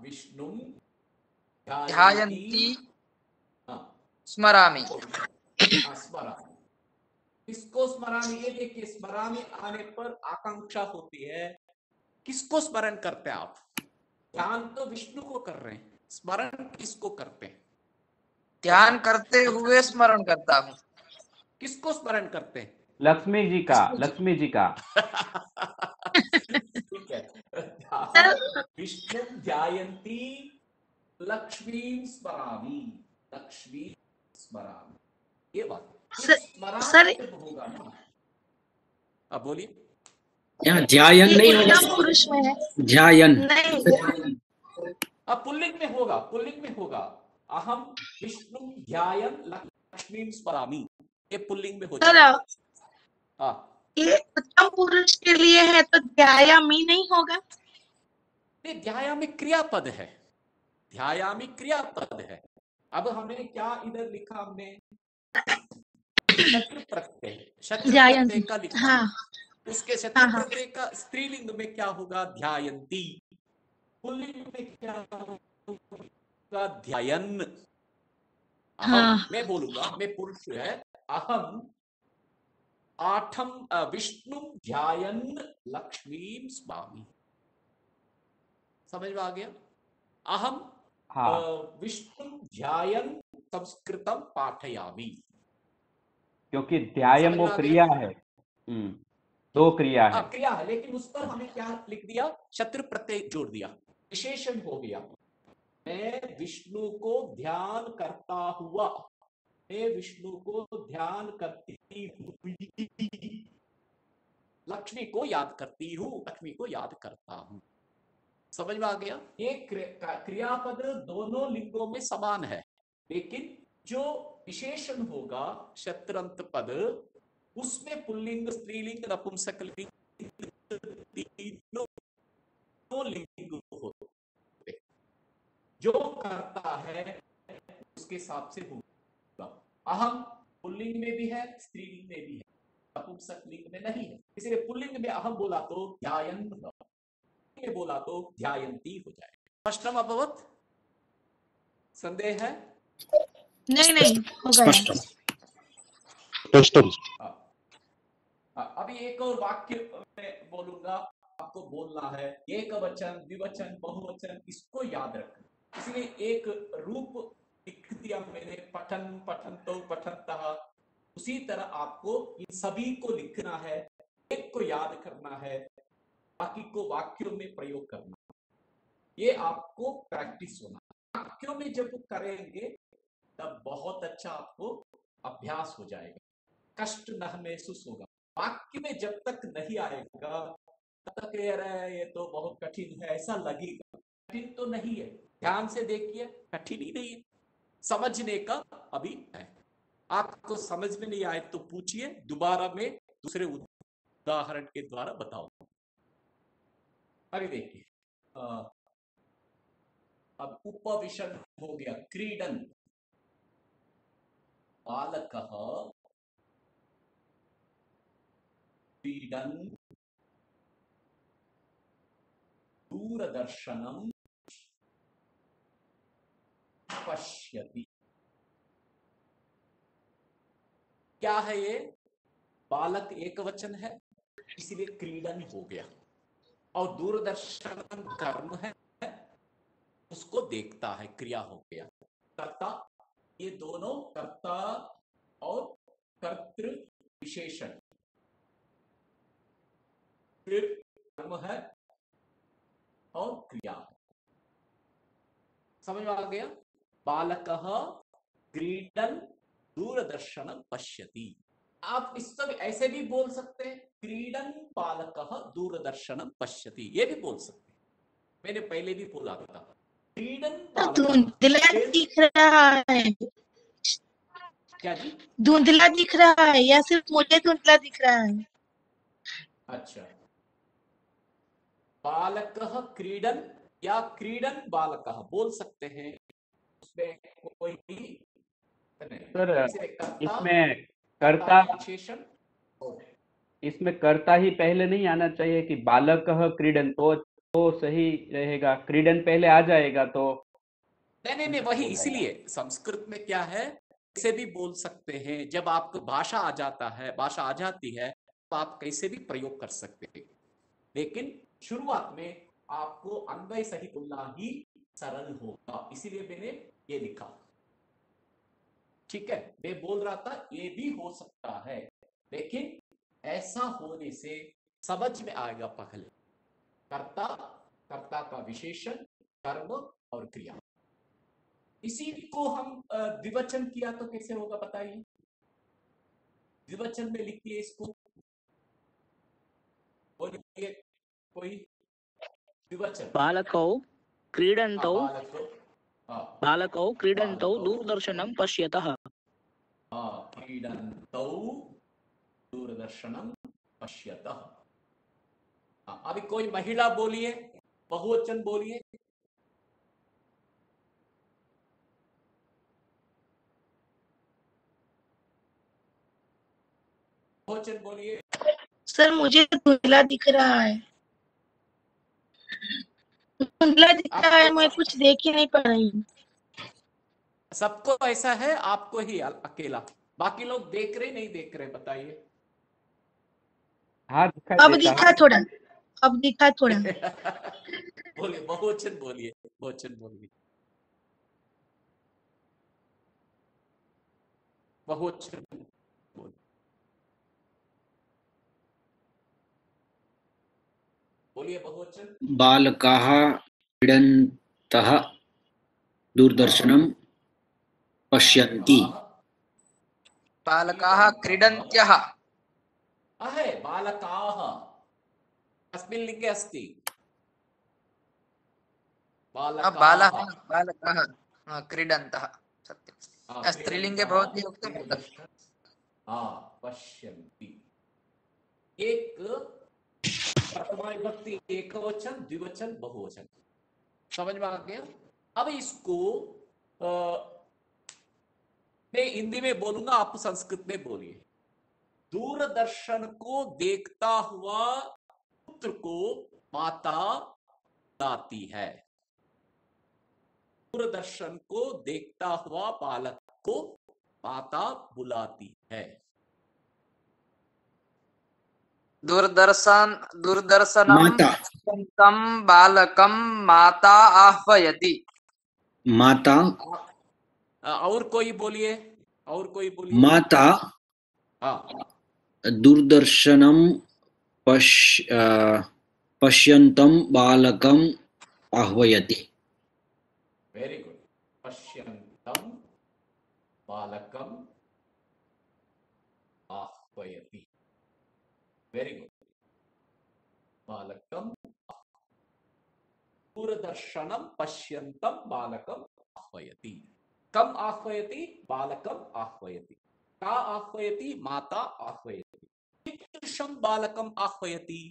विष्णुं ध्यायन्ती स्मरामि। स्मरामि, किसको स्मरामि? ये देखिए, स्मरामि आने पर आकांक्षा होती है। किसको स्मरण करते हैं आप? ध्यान तो विष्णु को कर रहे हैं, स्मरण किसको करते हैं? ध्यान करते हुए स्मरण करता हूँ। किसको स्मरण करते हैं? लक्ष्मी जी का, लक्ष्मी जी का। ठीक है, विष्णु ध्यायन्ती लक्ष्मी स्मरामि, लक्ष्मी स्मरामि, ये बात स्मरण होगा ना। अब बोलिए। यहाँ ध्यायन नहीं होगा, पुरुष में है, ध्यायन नहीं। अब पुल्लिंग में होगा, पुल्लिंग में होगा। अहम विष्णु ध्यायन लक्ष्मी स्मरामि, ये पुल्लिंग में हो जाएगा। ये उत्तम पुरुष के लिए है तो ध्यायामि नहीं होगा? नहीं, ध्यायामि क्रियापद है, ध्यायामि क्रियापद है। अब हमने क्या इधर लिखा? हमने शत्रु प्रत्यय, शत्रु प्रत्यय का लिखा। हाँ। उसके शत्रु प्रत्यय का स्त्रीलिंग में क्या होगा? ध्यायन्ती। पुल्लिंग में क्या होगा? ध्यायन। अहम, मैं बोलूंगा, मैं पुरुष है। अहम आठम विष्णु ध्यायन लक्ष्मी स्मरामि। समझ में आ गया? अहम विष्णु ध्यायन संस्कृतम पाठयामि, क्योंकि ध्यायम वो क्रिया है। दो क्रिया है, क्रिया है, लेकिन उस पर हमें क्या लिख दिया? शत्रु प्रत्यय जोड़ दिया, विशेषण हो गया। मैं विष्णु को ध्यान करता हुआ, मैं विष्णु को ध्यान करती हुई लक्ष्मी को याद करती हूँ, लक्ष्मी को याद करता हूँ। समझ में आ गया? ये क्रियापद दोनों लिंगों में समान है, लेकिन जो विशेषण होगा शत्रंत पद, उसमें पुल्लिंग, स्त्रीलिंग, नपुंसकलिंग तीनों लिंग होते, जो करता है उसके हिसाब से होगा। अहम पुल्लिंग में भी है, स्त्रीलिंग में भी है, नपुंसकलिंग में नहीं है। इसलिए पुल्लिंग में अहम बोला तो ध्यायन्, में बोला तो ध्यायन्ती हो जाए। स्पष्टम अभवत्? संदेह है? नहीं हो गया। अभी एक और वाक्य में बोलूंगा, आपको बोलना है। एक वचन, द्विवचन, बहुवचन, इसको याद रखना। इसलिए एक रूप लिख दिया मैंने, पठन, पठन्तो, पठन्तः। उसी तरह आपको इन सभी को लिखना है, एक को याद करना है, बाकी को वाक्यों में प्रयोग करना। ये आपको प्रैक्टिस होना। वाक्यों में जब करेंगे तब बहुत अच्छा आपको अभ्यास हो जाएगा, कष्ट न महसूस होगा। वाक्य में जब तक नहीं आएगा तब तक ये तो बहुत कठिन है ऐसा लगेगा। कठिन तो नहीं है, ध्यान से देखिए, कठिन ही नहीं है, समझने का अभी है। आपको समझ में नहीं आए तो पूछिए, दोबारा में दूसरे उदाहरण के द्वारा बताओ। अरे देखिए, अब उपविशन हो गया, क्रीडन, बालकः क्रीडन दूरदर्शनम पश्यति। क्या है ये? बालक एक वचन है, इसलिए क्रीडन हो गया, और दूरदर्शन कर्म है, उसको देखता है, क्रिया हो गया। कर्ता, ये दोनों कर्ता और कर्तृ विशेषण, फिर कर्म है और क्रिया है। समझ में आ गया? बालकः क्रीडन दूरदर्शनम पश्यति। आप इस सब ऐसे भी बोल सकते हैं, क्रीडन बालकः दूरदर्शनम पश्यति, ये भी बोल सकते हैं। मैंने पहले भी बोला था, क्रीडन धुंधला दिख रहा है। क्या जी? धुंधला दिख रहा है या सिर्फ मुझे धुंधला दिख रहा है? अच्छा, बालकः क्रीडन या क्रीडन बालकः बोल सकते हैं, उसमें कोई सर इसमें कर्ता, इसमें कर्ता ही पहले नहीं आना चाहिए कि बालकः क्रीडन, तो सही रहेगा। क्रीडन पहले आ जाएगा तो नहीं, वही इसलिए संस्कृत में क्या है, कैसे भी बोल सकते हैं। जब आपको भाषा आ जाता है, भाषा आ जाती है, तो आप कैसे भी प्रयोग कर सकते हैं, लेकिन शुरुआत में आपको अन्वय सहित बोलना ही सरल होगा, इसीलिए मैंने ये लिखा। ठीक है, मैं बोल रहा था ये भी हो सकता है, लेकिन ऐसा होने से समझ में आएगा पहले कर्ता, कर्ता का विशेषण, कर्म और क्रिया। इसी को हम द्विवचन किया तो कैसे होगा बताइए? द्विवचन में लिखिए इसको, बोलिए कोई द्विवचन। बालकौ क्रीडन्तौ, बालकौ क्रीडन्तौ दूरदर्शनं पश्यतः। क्रीडन्तौ दूरदर्शनं पश्यतः। अभी कोई महिला बोलिए, बहुवचन बोलिए। बहुवचन बोलिए। सर मुझे धुंधला दिख रहा है, धुंधला दिख रहा है, मैं कुछ देख ही नहीं पा रही हूँ। सबको ऐसा है, आपको ही अकेला? बाकी लोग देख रहे नहीं देख रहे बताइए? हाँ, अब दिखा थोड़ा, अब दिखा थोड़ा। बोलिए, बहुवचन बोलिए, बहुवचन बोलिए, बहुवचन बोलिए, बोलिए बहुवचन। बालकाः क्रीडन्तः दूरदर्शनं पश्यन्ति। बालकाः क्रीडन्त्यः। अहे बालकाः अस्मिन् लिङ्गे अस्ति, बालकाः बालकाः क्रीडन्तः सत्यं स्त्रीलिंगे भवति उक्तं पश्यन्ति। एक प्रथमा विभक्ति एकवचन, द्विवचन, बहुवचन, समझ में आ गया। अब इसको मैं हिंदी में बोलूंगा, आप संस्कृत में बोलिए। दूरदर्शन को देखता हुआ पुत्र को माता बुलाती है। दूरदर्शन को देखता हुआ बालक को माता बुलाती है। दूरदर्शनं माता तं बालकं माता आह्वयति। माता और कोई बोलिए, और कोई बोलिए। माता दूरदर्शनं पश्यन्तं बालकम् आह्वयति। Very good. पश्यन्तं बालकम् आह्वयति। Very good. बालकम् दूरदर्शनं पश्यन्तं बालकम् आह्वयति। कम आह्वयति? बालकम् आह्वयति। का आह्वयति? माता आह्वयति। कीदृशं बालकम् आह्वयति?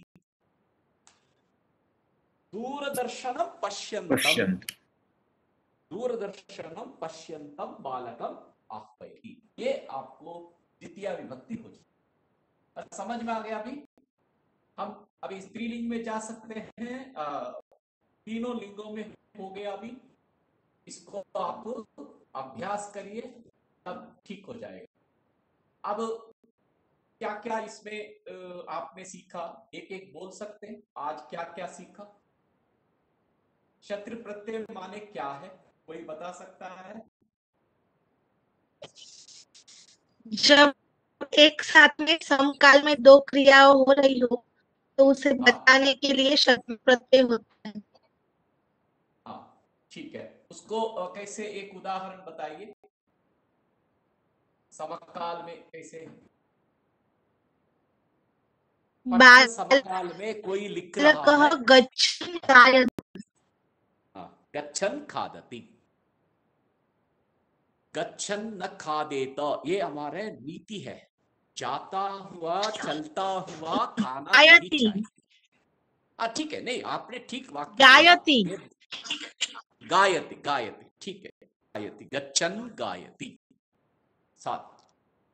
दूरदर्शनं पश्यन्तं दूरदर्शनं पश्यन्तं बालकम् आह्वयति। ये आपको द्वितीय विभक्ति हो जाए। समझ में आ गया? अभी हम अभी स्त्रीलिंग में जा सकते हैं। तीनों लिंगों में हो गया। अभी इसको आप अभ्यास करिए, तब ठीक हो जाएगा। अब क्या क्या इसमें आपने सीखा, एक एक बोल सकते हैं। आज क्या क्या सीखा? शत्रु प्रत्यय माने क्या है, कोई बता सकता है? जब एक साथ में समकाल में दो क्रियाएं हो रही हो तो उसे बताने के लिए शत्रु प्रत्यय होता है। हाँ, ठीक है। उसको कैसे, एक उदाहरण बताइए। समकाल में कैसे? समकाल में कोई लिख रहा है गच्छन् खादति, गच्छन् न खादेत। ये हमारे नीति है। जाता हुआ, चलता हुआ खाना नहीं चाहिए। ठीक है, नहीं आपने ठीक वाक्य गायति गायति गायति, ठीक है, गायति, गच्छन् गायति। साथ।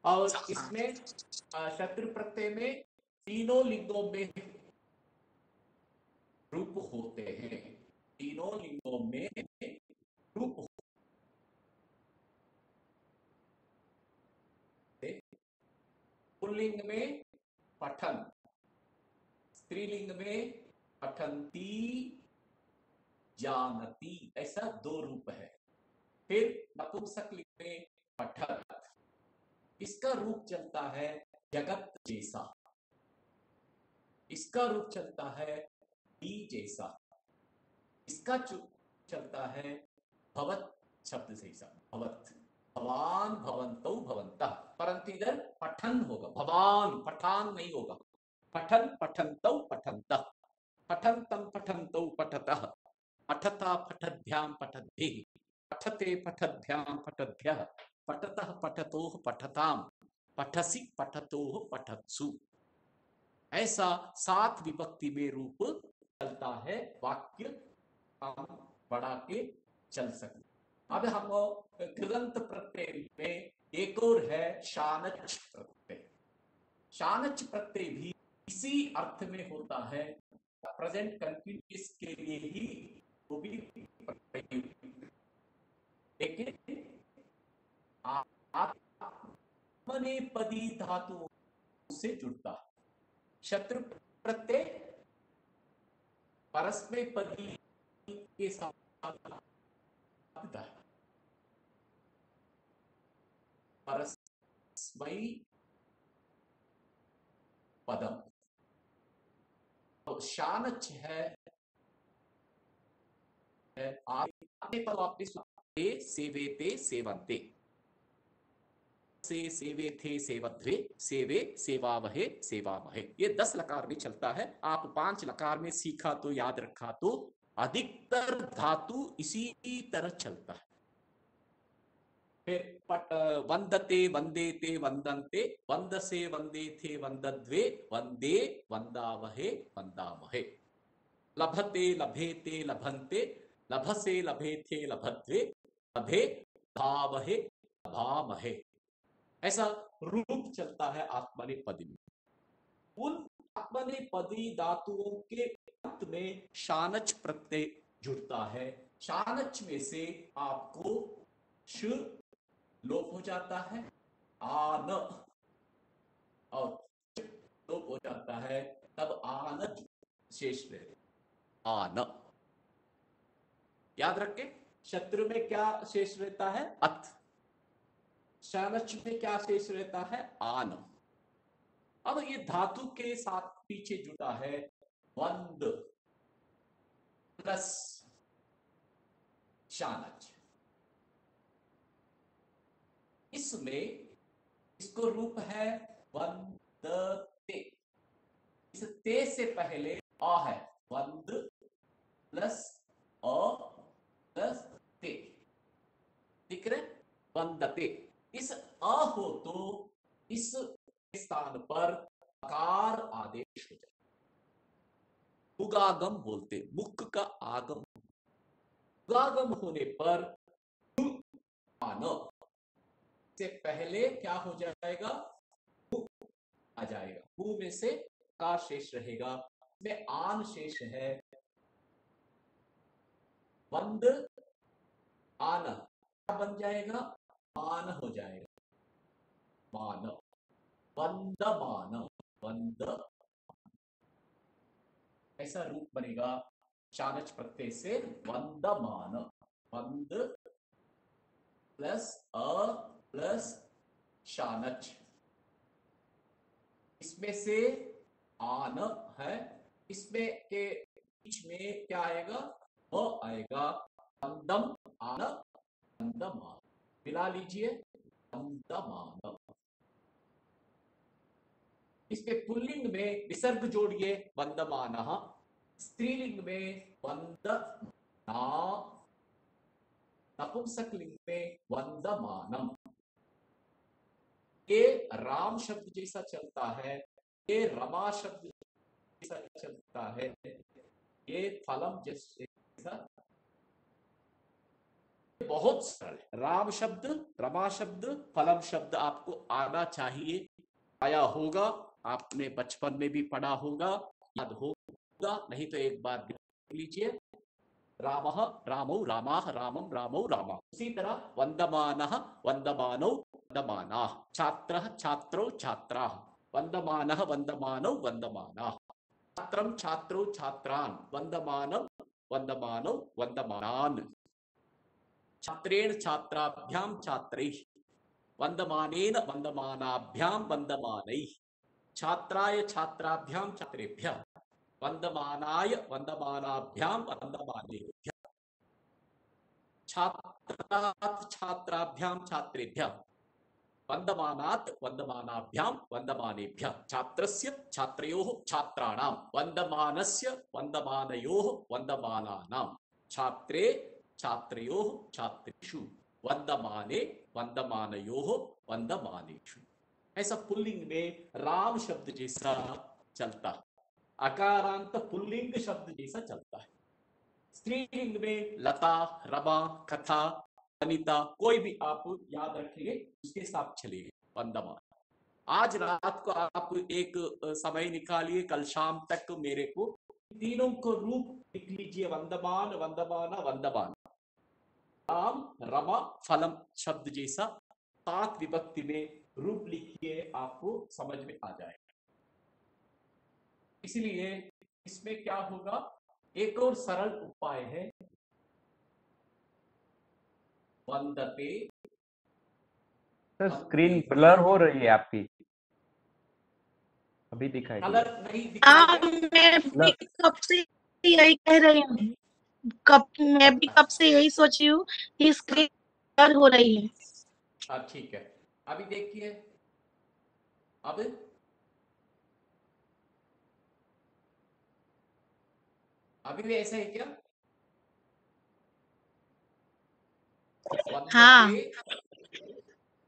और इसमें शत्रु प्रत्यय में तीनों लिंगों में रूप होते हैं। तीनों लिंगों में रूप होते। पुल्लिंग में पठन, स्त्रीलिंग में पठन्ति, जानती, ऐसा दो रूप है। फिर नपुंसकलिंग में पठत, इसका रूप चलता है जगत जैसा, इसका रूप चलता है दी जैसा, इसका चलता है भवत शब्द जैसा, भवत, भवान, भवन्तौ, भवन्तः। परंतु इधर पठन होगा, भवान, पठान नहीं होगा। पठन, पठन्तौ, पठन्तः, पठन्तं, पठन्तौ, पठतः, पठता, पठद्भ्यां, पठद्भिः, पठते, पठद्भ्यां, पठद्भ्यः, पठतः, पठतोः, पठताम्, पठसि, पठतोः, पठत्सु। ऐसा सात विभक्ति में रूप चलता है। वाक्य हम बढ़ा के चल सकते। अब हम कृदंत प्रत्यय में एक और है शानच प्रत्यय। शानच प्रत्यय भी इसी अर्थ में होता है, प्रेजेंट कंटिन्यूअस के लिए ही वो भी प्रयुक्त। लेकिन आत्मनेपदी धातु से जुड़ता है। शत्रु प्रत्यय परस्मैपदी के साथ परस्मै पदम। तो शानच है आपने पद आपने सेवेते, सेवन्ते, से सेवे थे, सेवध्वे, सेवे, सेवावहे, सेवामहे। ये 10 लकार में चलता है। आप 5 लकार में सीखा तो याद रखा तो अधिकतर धातु इसी तरह चलता है। फिर वंदते, वंदेते, वंदन्ते, वंदसे, वंदेथे, वंदद्वे, वंदे, वंदावहे, वंदामहे, लभते, लभेते, लभन्ते, लभसे, लभेथे, लभद्वे, लभे, भावहे, लभामहे। ऐसा रूप चलता है आत्मनेपदी में। उन आत्मनेपदी धातुओं के अंत में शानच प्रत्यय जुड़ता है। शानच में से आपको श लोप हो जाता है, आन और लोप हो जाता है, तब आन शेष रहे, आन। याद रखें, शत्रु में क्या शेष रहता है? अथ। शानच में क्या शेष रहता है? आन। अब ये धातु के साथ पीछे जुड़ा है वंद प्लस शानच। इसमें इसको रूप है वंदते। इस ते से पहले आ है, वंद प्लस अ प्लस ते, दिख रहे? वंदते। इस अ हो तो इस स्थान पर अकार आदेश हो जाए, मुगागम बोलते, मुख का आगम। मुगागम होने पर आन से पहले क्या हो जाएगा? मुख आ जाएगा, मुंह में से अकार शेष रहेगा, में आन शेष है। वंद आन क्या बन जाएगा? मान हो जाएगा, मान, वंदमान, वंद। ऐसा रूप बनेगा शानच प्रत्यय से वंदमान। वंद प्लस अ प्लस शानच, इसमें से आन है, इसमें के बीच में क्या आएगा? व आएगा, वंदम आन, वंदमान। मिला लीजिए, वंदमान। इसके पुल्लिंग में विसर्ग जोड़िए, वंदमानः। स्त्रीलिंग में वंदना, नपुंसकलिंग में वंदमानम। ये राम शब्द जैसा चलता है, ये रमा शब्द जैसा चलता है, ये फलम जैसा, बहुत सरल है। राम शब्द, रमा शब्द, फलम शब्द आपको आना चाहिए, आया होगा, आपने बचपन में भी पढ़ा होगा, याद होगा, नहीं तो एक बार देख लीजिए। रामः रामौ रामाः रामं रामौ रामा। उसी तरह वंदमानः वंदमानौ वंदमानाः, छात्रः छात्रौ छात्राः, वंदमानः वंदमानौ वंदमानाः, छात्रं छात्रौ छात्रान्, वंदमानं वंदमानौ वंदमानान्, छात्रेण छात्राभ्यां छात्रैः, वंदमानेन वंदमानाभ्यां वंदमानैः, छात्राय छात्राभ्यां छात्रेभ्यः, वंदमानाय वंदमानाभ्यां वंदमानेभ्यः, छात्रात् छात्राभ्यां छात्रेभ्यः, वंदमानात् वंदमानाभ्यां वंदमानेभ्यः, छात्रस्य छात्रयोः छात्राणां, वंदमानस्य वंदमानयोः वंदमानानां, छात्रे छात्रयोः छात्रेषु, वंदमाने वंदमानयोः वंदमानेषु। ऐसा पुल्लिंग में राम शब्द जैसा चलता है, अकारांत पुल्लिंग शब्द जैसा चलता है। स्त्रीलिंग में लता, रमा, कथा, अनिता, कोई भी आप याद रखेंगे उसके साथ चलिए, वंदमान। आज रात को आप एक समय निकालिए, कल शाम तक मेरे को तीनों को रूप लिख लीजिए, वंदमान, वंदमाना, वंदमान। राम, रमा, फलम शब्द जैसा 7 विभक्ति में रूप लिखिए, आपको समझ में आ जाएगा। इसलिए इसमें क्या होगा? एक और सरल उपाय है, वंदते। सर स्क्रीन ब्लर हो रही है आपकी, अभी दिखाई दे कलर नहीं दिखाई दे। मैं भी कब से यही कह रही हूँ, मैं भी कब से यही सोच रही हूँ कि स्क्रीन ब्लर हो रही है। ठीक है, अभी देखिए, अब अभी भी ऐसा है क्या? हाँ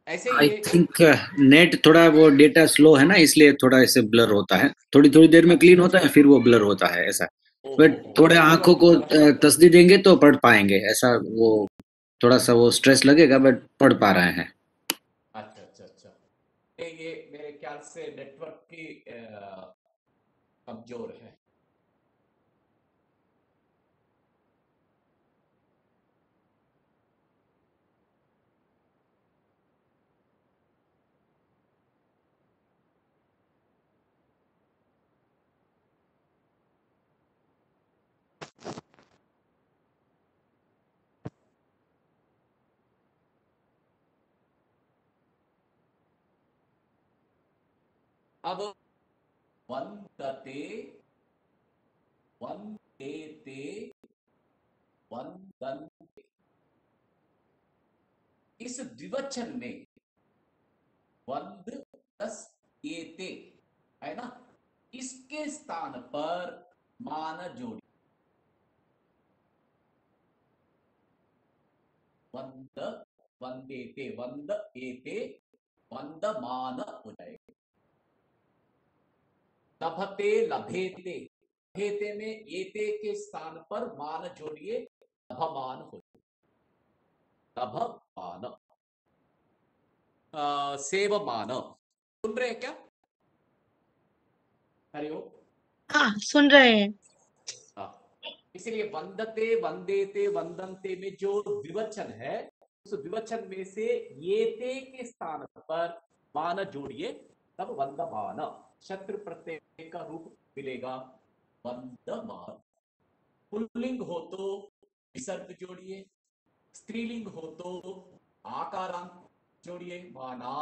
ऐसे आई ये थिंक नेट थोड़ा वो डेटा स्लो है ना, इसलिए थोड़ा ऐसे ब्लर होता है, थोड़ी थोड़ी देर में क्लीन होता है फिर वो ब्लर होता है ऐसा। बट थोड़े आंखों को तसदी देंगे तो पढ़ पाएंगे, ऐसा वो थोड़ा सा वो स्ट्रेस लगेगा बट पढ़ पा रहे हैं। अच्छा अच्छा अच्छा, ये मेरे ख्याल से नेटवर्क की कमजोर है। अब वंदते वंदेते वंदन्ते, इस द्विवचन में वंद प्लस एते है ना, इसके स्थान पर मान जोड़ी वंद वंदेते वंद एते वंदमान हो जाएगा। लभते लभेते, लभेते में एते के स्थान पर मान जोड़िए, लभमान हो जाएगा। लभमान, सेवमान, सुन रहे हैं क्या? हरिओम। हाँ सुन रहे हैं। इसलिए वंदते वंदेते वंदनते में जो द्विवचन है, उस द्विवचन में से येते के स्थान पर मान जोड़िए, तब वंदमान, शत्रु प्रत्यय का रूप मिलेगा वंदमान। पुल्लिंग हो तो विसर्ग जोड़िए, स्त्रीलिंग हो तो आकारांत जोड़िए माना,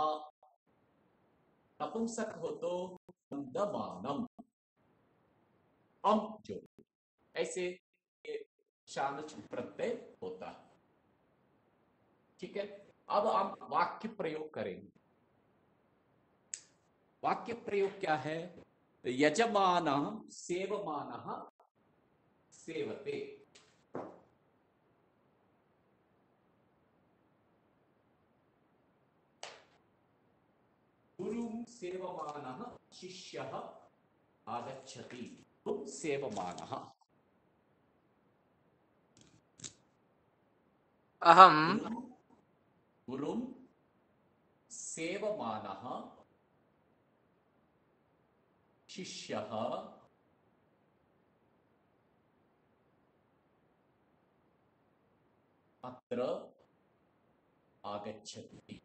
नपुंसक हो तो वंदमानम अम जोड़िए, ऐसे ये शानच प्रत्यय होता है। ठीक है, अब हम वाक्य प्रयोग करेंगे। वाक्य प्रयोग क्या है? यजमान सेवमान सेवते, गुरुं सेवमानः शिष्यः आगच्छति, गुरुं सेवमानः, अहम गुरुं सेवमानः शिष्यः अत्र आगच्छति।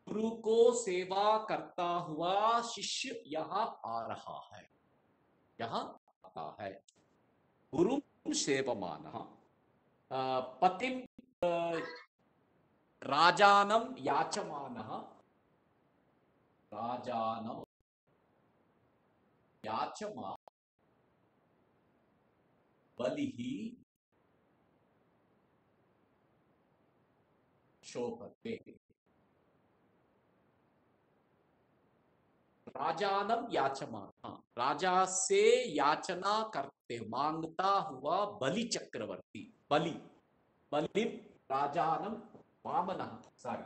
गुरु को सेवा करता हुआ शिष्य यहाँ आ रहा है, यहाँ आता है। गुरु सेवमानः, पतिम राजानम याचमानः, राजानम याचमा बलिः शोभते। राजानम याचमानः, राजा से याचना करते मांगता हुआ बलि चक्रवर्ती, बलि, बलिम राजानम वामनः, सॉरी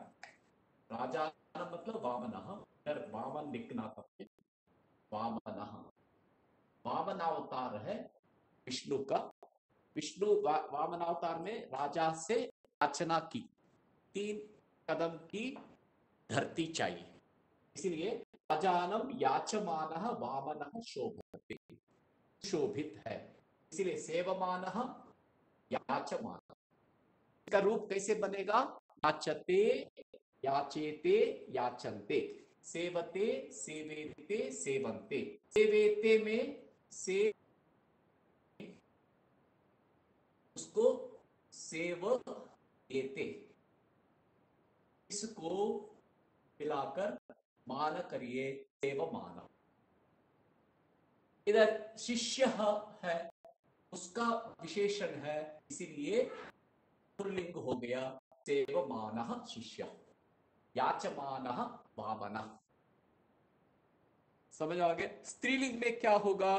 राजानम मतलब वामनः, इधर वामन लिखना था, वामनः, वामन अवतार है विष्णु का। विष्णु वामन अवतार में राजा से याचना की, 3 कदम की धरती चाहिए, इसलिए राजानम याचमानः वामनः शोभते, शोभित है, इसलिए सेवमानः याचमानः। इसका रूप कैसे बनेगा? याचते याचेते याचन्ते, सेवते सेवेते सेवन्ते। सेवेते में से उसको सेवते, इसको मिलाकर मान करिए सेवमान। इधर शिष्य है, उसका विशेषण है, इसीलिए पुल्लिंग हो गया सेवमानः शिष्य, याचमानः वामनः। समझ आ गया? स्त्रीलिंग में क्या होगा?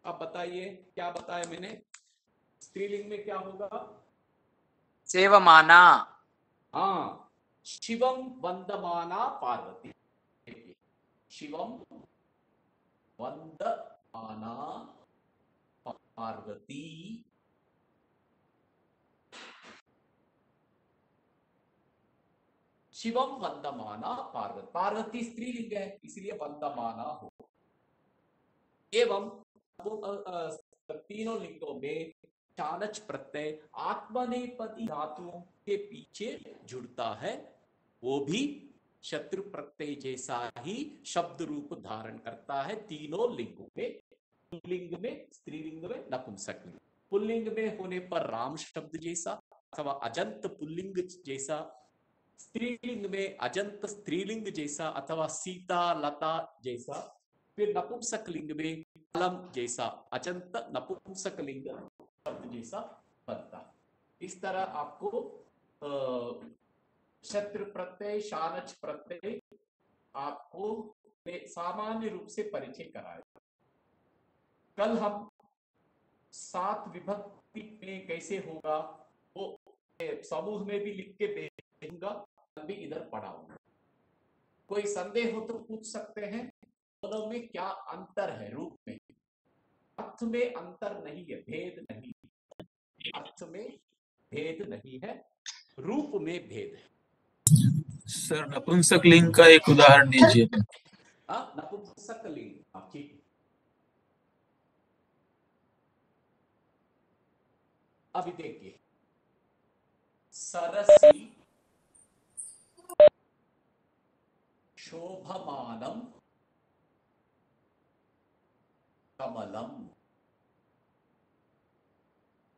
आप बताइए, क्या बताया मैंने? स्त्रीलिंग में क्या होगा? सेवमाना। हाँ, शिवम वंदमाना पार्वती। शिवम वंदमाना पार्वती। शिवम वंदमाना पार्वती। पार्वती स्त्रीलिंग है, इसलिए वंदमाना हो। एवं तीनों लिंगों में चानच प्रत्यय आत्मनेपदी धातुओं के पीछे जुड़ता है, वो भी शत्रु प्रत्यय जैसा ही शब्द रूप धारण करता है तीनों लिंगों में। पुल्लिंग में, स्त्रीलिंग में, नपुंसक लिंग। पुल्लिंग में होने पर राम शब्द जैसा अथवा अजंत पुल्लिंग जैसा, स्त्रीलिंग में अजंत स्त्रीलिंग जैसा अथवा सीता लता जैसा, फिर नपुंसक लिंग में कलम जैसा अजंत नपुंसक लिंग शब्द जैसा बनता। इस तरह आपको शत्रु प्रत्यय, शानच प्रत्यय आपको सामान्य रूप से परिचय कराया। कल हम 7 विभक्ति में कैसे होगा वो समूह में भी लिख के भेजूंगा, कल भी इधर पढ़ाऊंगा। कोई संदेह हो तो पूछ सकते हैं, दोनों में क्या अंतर है? रूप में, अर्थ में अंतर नहीं है, भेद नहीं, अर्थ में भेद नहीं है, रूप में भेद है। सर नपुंसक लिंग का एक उदाहरण दीजिए। नपुंसक लिंग, ठीक। अभी देखिए, सरसी शोभमानम कमलम।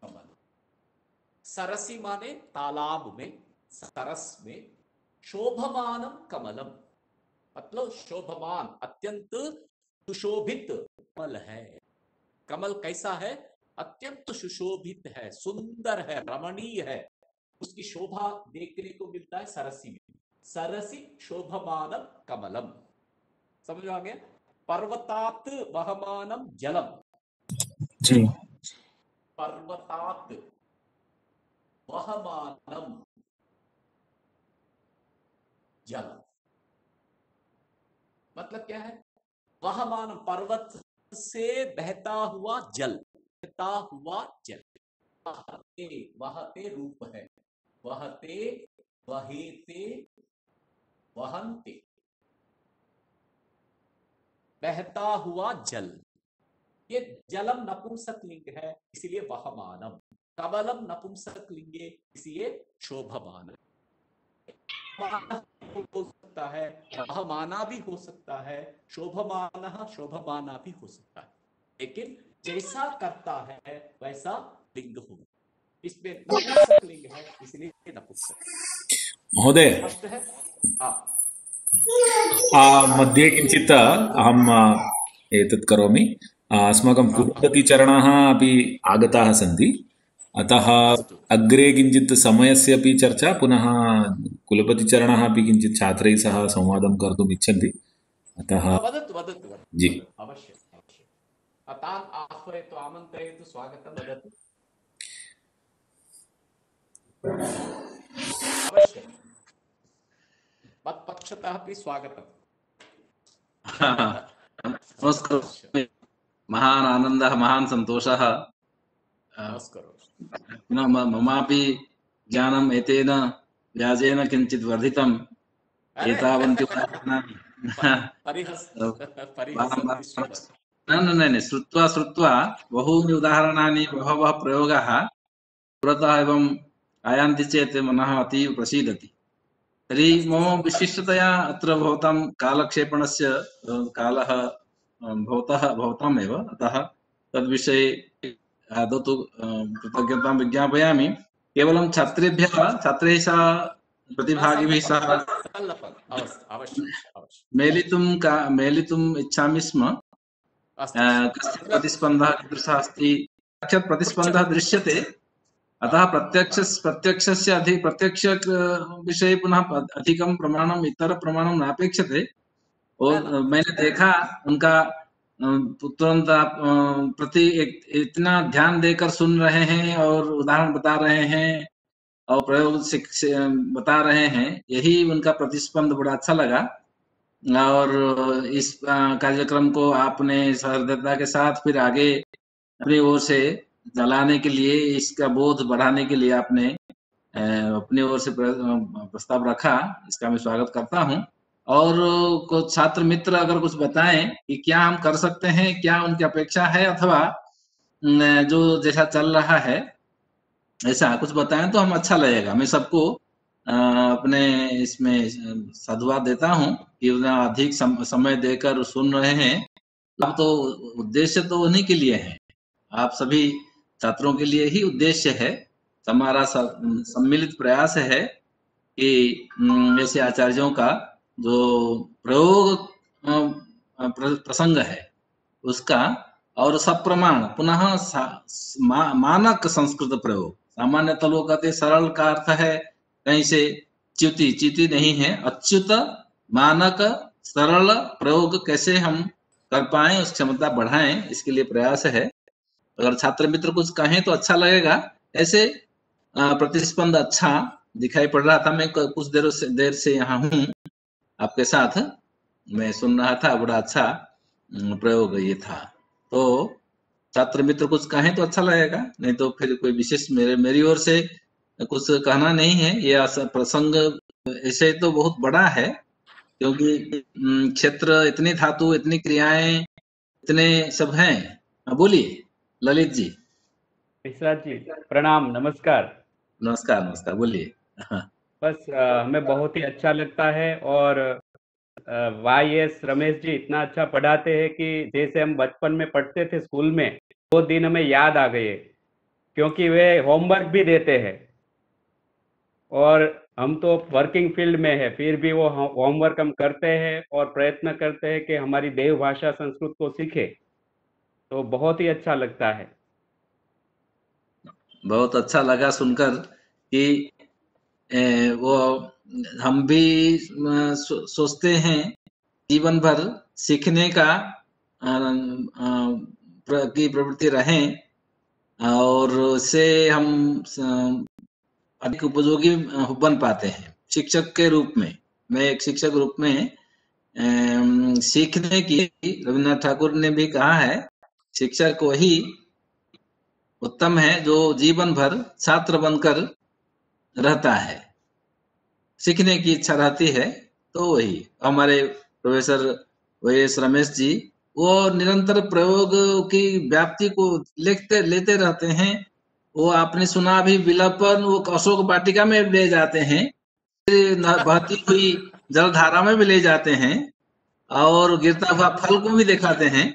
कमल, सरसी माने तालाब में, सरस में, शोभमानम कमलम मतलब शोभमान, अत्यंत सुशोभित कमल है। कमल कैसा है? अत्यंत सुशोभित है, सुंदर है, रमणीय है, उसकी शोभा देखने को मिलता है सरसी में। सरसी शोभमानम कमलम, समझ आ गया? पर्वतात वहमानम जलम। जी। पर्वतात वहमानम जल मतलब क्या है? वहमान, पर्वत से बहता हुआ जल, बहता हुआ जल। वहते, वहते रूप है, वहते, वहेते, वहन्ते, बहता हुआ जल। ये जलम नपुंसक लिंग है, इसलिए वहमानम। कमलम नपुंसक लिंग, इसलिए शोभमान हो सकता है, वहमाना भी हो सकता है, शोभमानः शोभमाना भी हो सकता है, लेकिन जैसा करता है वैसा लिंग हो। इसमें नपुंसक लिंग है, इसलिए नपुंसक। महोदय, है? मध्ये किञ्चित् अहम् एतत् करोमि। अस्माकं कुलपतिचरणाः अपि आगताः सन्ति, अतः अग्रे किञ्चित् समयस्य अपि चर्चा, पुनः कुलपतिचरणाः अपि किञ्चित् छात्रैः सह संवादं कर्तुम् इच्छन्ति, अतः वदतु वदतु जी अवश्यम् अवश्यम्। तान् आह्वयतु, आमन्त्रयतु, स्वागतं वदतु। अवश्यम्, मत्पक्षतः अपि स्वागतम्। नमस्कारः, महान् आनन्दः, महान् सन्तोषः। ममापि ज्ञानम् एतेन व्याजेन किञ्चित् वर्धितम्। एतावन्ति न श्रुत्वा बहूनि उदाहरणानि, बहवः प्रयोगाः पुरतः एवम् आयान्ति चेत् मनः अतीव प्रसीदति। तर्हि मम विशिष्टतया अत्र भवतां कालक्षेपणस्य कालः भवतामेव, अतः तद्विषये आदौ तु कृतज्ञतां विज्ञापयामि। केवलं छात्रेभ्यः, छात्रैः सह, प्रतिभागिभिः सह मेलितुम् इच्छामि स्म। कश्चित् प्रतिस्पन्दः कीदृशः अस्ति, साक्षात् प्रतिस्पन्दः दृश्यते, अतः प्रत्यक्ष विषये पुनः अधिकं प्रमाणम्, इतर प्रमाणं नापेक्षते। और मैंने देखा उनका तुरंत आप इतना ध्यान देकर सुन रहे हैं और उदाहरण बता रहे हैं और प्रयोग से बता रहे हैं, यही उनका प्रतिस्पंद बड़ा अच्छा लगा। और इस कार्यक्रम को आपने सहृदयता के साथ फिर आगे अपनी ओर से चलाने के लिए, इसका बोध बढ़ाने के लिए आपने अपनी ओर से प्रस्ताव रखा, इसका मैं स्वागत करता हूं। और कुछ छात्र मित्र अगर कुछ बताएं कि क्या हम कर सकते हैं, क्या उनकी अपेक्षा है, अथवा जो जैसा चल रहा है ऐसा कुछ बताएं तो हम अच्छा लगेगा। मैं सबको अपने इसमें साधुवाद देता हूं कि उतना अधिक समय देकर सुन रहे हैं। अब तो उद्देश्य तो उन्हीं के लिए है, आप सभी छात्रों के लिए ही उद्देश्य है। हमारा सम्मिलित प्रयास है कि ऐसे आचार्यों का जो प्रयोग प्रसंग है उसका और सप्रमाण पुनः मानक संस्कृत प्रयोग, सामान्यतः लोग कहते सरल का अर्थ है कहीं से च्युति नहीं है, अच्युत मानक सरल प्रयोग कैसे हम कर पाए, उस क्षमता बढ़ाएं, इसके लिए प्रयास है। अगर छात्र मित्र कुछ कहें तो अच्छा लगेगा। ऐसे प्रतिस्पंद अच्छा दिखाई पड़ रहा था। मैं कुछ देर से यहाँ हूँ आपके साथ, मैं सुन रहा था, बड़ा अच्छा प्रयोग ये था। तो छात्र मित्र कुछ कहें तो अच्छा लगेगा, नहीं तो फिर कोई विशेष मेरी ओर से कुछ कहना नहीं है। ये प्रसंग ऐसे तो बहुत बड़ा है, क्योंकि क्षेत्र, इतनी धातु, इतनी क्रियाएं, इतने सब हैं। बोलिए ललित जी। विश्राज जी प्रणाम, नमस्कार। नमस्कार, बोलिए। बस हमें बहुत ही अच्छा लगता है और YS रमेश जी इतना अच्छा पढ़ाते हैं कि जैसे हम बचपन में पढ़ते थे स्कूल में, वो दिन हमें याद आ गए, क्योंकि वे होमवर्क भी देते हैं और हम तो वर्किंग फील्ड में है, फिर भी वो होमवर्क हम करते हैं और प्रयत्न करते हैं कि हमारी देव भाषा संस्कृत को सीखे, तो बहुत ही अच्छा लगता है। बहुत अच्छा लगा सुनकर कि वो हम भी सोचते हैं जीवन भर सीखने का की प्रवृत्ति रहें और उससे हम अधिक उपयोगी बन पाते हैं। शिक्षक के रूप में, मैं एक शिक्षक रूप में सीखने की, रविन्द्रनाथ ठाकुर ने भी कहा है, शिक्षक वही उत्तम है जो जीवन भर छात्र बनकर रहता है। सीखने की इच्छा रहती है तो वही। हमारे प्रोफेसर YS रमेश जी वो निरंतर प्रयोग की व्याप्ति को लेते रहते हैं। वो आपने सुना भी, विलपन वो अशोक वाटिका में ले जाते हैं, बहती हुई जलधारा में भी ले जाते हैं और गिरता हुआ फल को भी दिखाते हैं,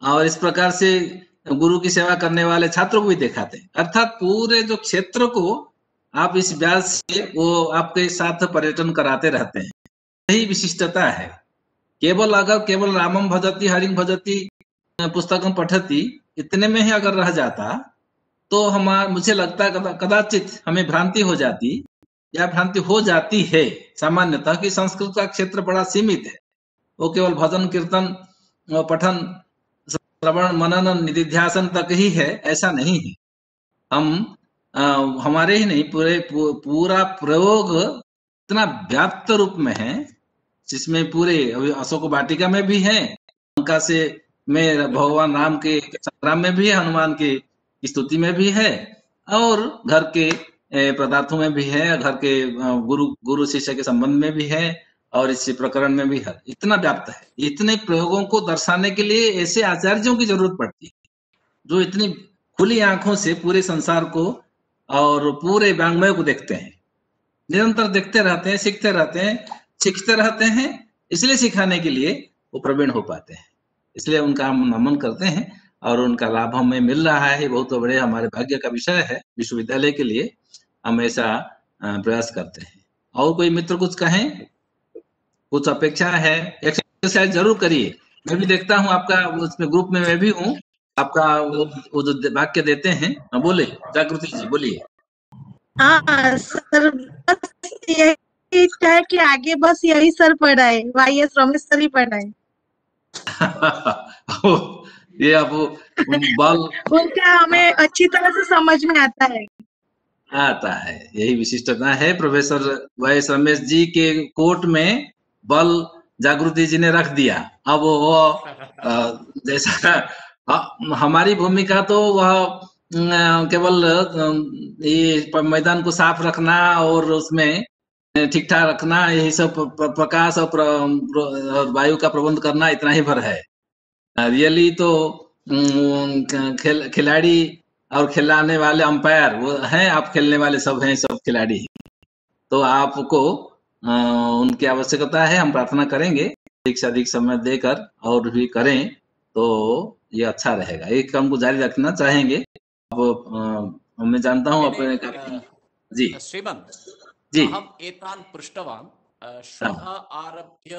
और इस प्रकार से गुरु की सेवा करने वाले छात्रों को भी दिखाते हैं। अर्थात पूरे जो क्षेत्र को आप इस व्यास से वो आपके साथ पर्यटन कराते रहते हैं। यही विशिष्टता है। केवल रामम भजति हरिं भजति पुस्तकम पठति इतने में ही अगर रह जाता तो मुझे लगता है कदाचित हमें भ्रांति हो जाती, या भ्रांति हो जाती है सामान्यतः, कि संस्कृत का क्षेत्र बड़ा सीमित है। वो केवल भजन कीर्तन पठन श्रवण मनन निधिध्यासन तक ही है, ऐसा नहीं है। हमारे ही नहीं, पूरा प्रयोग इतना व्याप्त रूप में है, जिसमें पूरे अशोक वाटिका में भी है, लंका से में भगवान राम के संग्राम में भी है, हनुमान की स्तुति में भी है, और घर के पदार्थों में भी है, घर के गुरु शिष्य के संबंध में भी है, और इस प्रकरण में भी है। इतना व्याप्त है। इतने प्रयोगों को दर्शाने के लिए ऐसे आचार्यों की जरूरत पड़ती है, जो इतनी खुली आंखों से पूरे संसार को और पूरे वांग्मय को देखते हैं, निरंतर देखते रहते हैं, सीखते रहते हैं। इसलिए सिखाने के लिए वो प्रवीण हो पाते हैं। इसलिए उनका हम नमन करते हैं और उनका लाभ हमें मिल रहा है। बहुत बड़े हमारे भाग्य का विषय है। विश्वविद्यालय के लिए हम ऐसा प्रयास करते हैं। और कोई मित्र कुछ कहें, कुछ अपेक्षा है? एक्सरसाइज जरूर करिए। मैं भी देखता हूँ आपका उसमें ग्रुप में, मैं भी हूँ, आपका वो जो वाक्य देते हैं। बोले जागृति जी, बोलिए। हाँ सर, बस यही इच्छा है कि आगे बस यही सर पढ़ाए, YS रमेश सर ही पढ़ाए। ये अब बल उनका हमें अच्छी तरह से समझ में आता है, यही विशिष्टता है। प्रोफेसर वाईएस रमेश जी के कोट में बल जागृति जी ने रख दिया। अब वो जैसा हमारी भूमिका तो वह केवल ये मैदान को साफ रखना और उसमें ठीक ठाक रखना, यही सब प्रकाश और वायु का प्रबंध करना, इतना ही भर है। रियली तो खिलाड़ी और खिलाने वाले अंपायर वो हैं, आप खेलने वाले सब हैं, सब खिलाड़ी। तो आपको उनकी आवश्यकता है। हम प्रार्थना करेंगे अधिक से अधिक समय देकर और भी करें तो ये अच्छा रहेगा। एक काम को जारी रखना चाहेंगे। अब मैं जानता हूँ अपने जी श्रीमंत जी अहम् एतान् पृष्टवान् श्वः आरभ्य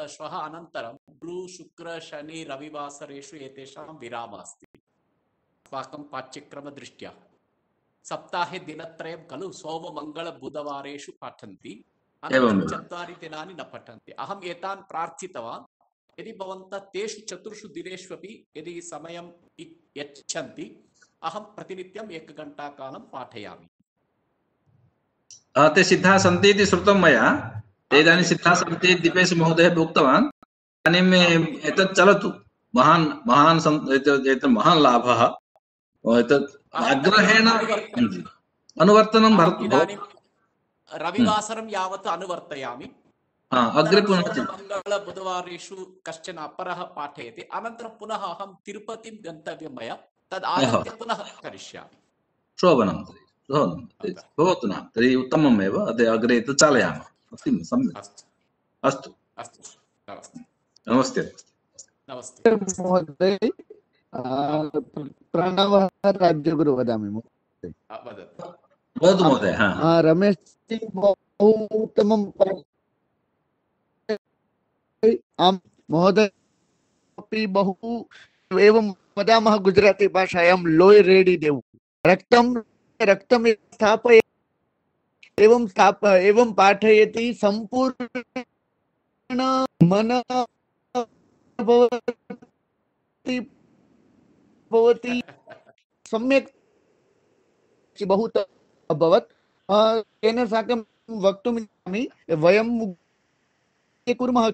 श्वः अनन्तरं गुरु शुक्र शनि रविवासरेषु एतेषां विरामः अस्ति अस्माकं पाठ्यक्रमदृष्ट्या। सप्ताहे दिनत्रयं खलु सोम मंगल बुधवारेषु पठन्ति, अनन्तरं 4 दिनानि न पठन्ति। अहम् एतान् प्रार्थितवान् यदि भवन्तः तेषु 4 दिनेष्वपि यदि समयं यच्छन्ति अहं प्रतिनित्यम् 1 घण्टाकालं पाठयामि। ते सिद्धाः सन्ति इति श्रुतं मया। ते इदानीं सिद्धाः सन्ति दीपेश महोदयः उक्तवान्। इदानीम् एतत् चलतु, एतत् महान् लाभः। एतत् आग्रहेण अनुवर्तनं इदानीं रविवासरं यावत् अनुवर्तयामि। अग्रे पुनः मंगल बुधवारेषु कश्चन अपरः पाठयति, अनन्तरं पुनः अहं तिरुपतिं गन्तव्यं मया, तद् आगत्य पुनः करिष्यामि। शोभनं भवतु न, तर्हि उत्तममेव। अग्रे तु चालयामः। सम्यक्, अस्तु अस्तु, नमस्ते नमस्ते महोदय। प्रणवः राज्यगुरु वदामि महोदय। वदतु महोदय। रमेश बहु उत्तमं आं महोदय अपि बहु एवं वदामः गुजराती भाषायां लोय रेडी देव रक्तं रक्तं स्थापय एवं पाठयति संपूर्ण मन भवति सम्यक् बहु अभवत्। तेन साकं वक्तुम् इच्छामि, वयं कुर्मः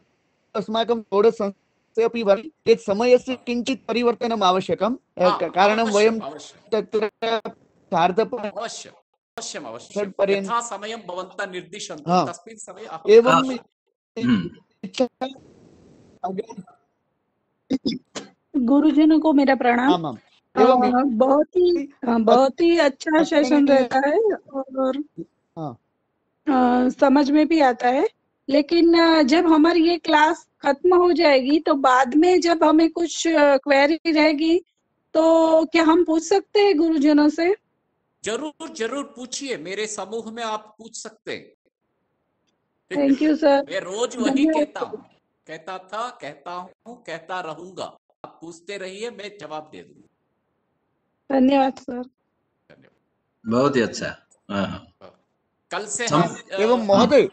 अस्माकं षोडशसंस्थे अपि यत् समयस्य किञ्चित् परिवर्तनम् आवश्यकं, कारणं वयं तत्र यथा समयं भवन्तः निर्दिशन्तु, तस्मिन् समये एवं गुरुजनों को मेरा प्रणाम। बहुत ही अच्छा सेशन रहता है और समझ में भी आता है। लेकिन जब हमारी ये क्लास खत्म हो जाएगी तो बाद में जब हमें कुछ क्वेरी रहेगी तो क्या हम पूछ सकते हैं गुरुजनों से? जरूर जरूर पूछिए, मेरे समूह में आप पूछ सकते हैं। Thank you sir. मैं रोज वही कहता हूँ, कहता था, कहता हूँ, कहता रहूंगा। आप पूछते रहिए, मैं जवाब दे दूंगा। धन्यवाद सर। बहुत ही अच्छा। कल से हम एवं महोदय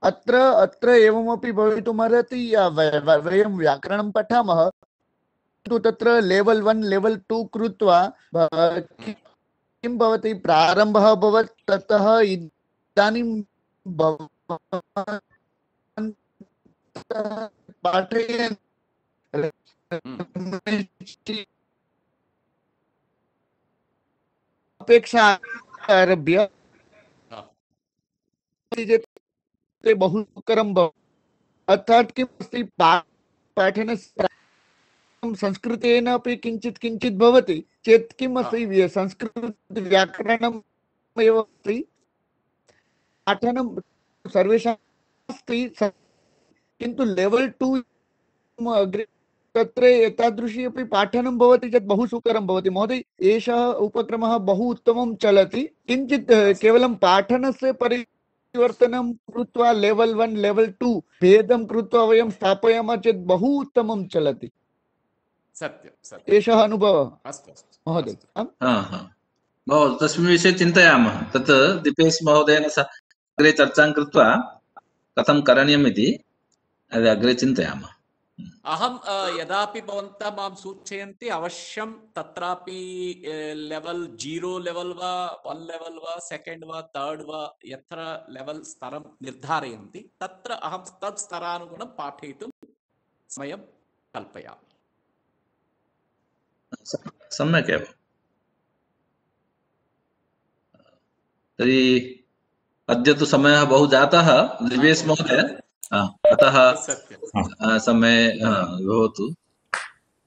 अत्र एवमपि भवितुमर्हति, वयं व्याकरणं पठामः तु तत्र लेवल 1 लेवल 2 कृत्वा किं भवति, प्रारम्भः अभवत्, ततः इदानीं पाठयन् अपेक्षा आरभ्य बहु सुकरं भवति। अर्थात् किम् अस्ति, पाठनस्य संस्कृतेन अपि किञ्चित् किञ्चित् भवति चेत् किम् अस्ति, संस्कृत व्याकरणम् एव अस्ति, पाठनं सर्वेषाम् अस्ति, किन्तु लेवल 2 अग्रे तत्र एतादृशी अपि पाठनं भवति चेत् बहु सुकरं भवति। महोदय, एषः उपक्रमः बहु उत्तमं चलति। किञ्चित् केवलं पाठनस्य परिवर्तनं कृत्वा लेवल 1 लेवल 2 भेदं कृत्वा वयं स्थापयामः चेत् बहु उत्तमं चलति। सत्यं एषः अनुभवः। अस्तु महोदय। भवतु, तस्मिन् विषये चिन्तयामः। तत् दीपेश महोदयेन सह अग्रे चर्चां कृत्वा कथं करणीयम् इति। अग्रे चिन्तयामः। अहं यदापि भवन्तः मां सूचयन्ति अवश्यं तत्रापि लेवल 0 लेवल वा 1 लेवल वा 2nd वा 3rd वा यत्र लेवल स्तरं निर्धारयन्ति तत्र अहं तत् स्तरानुगुणं पाठयितुं समयं कल्पयामि। सम्यक् एव। तर्हि अद्य तु समयः बहु जातः दिवेश महोदय, अतः समय भवतु।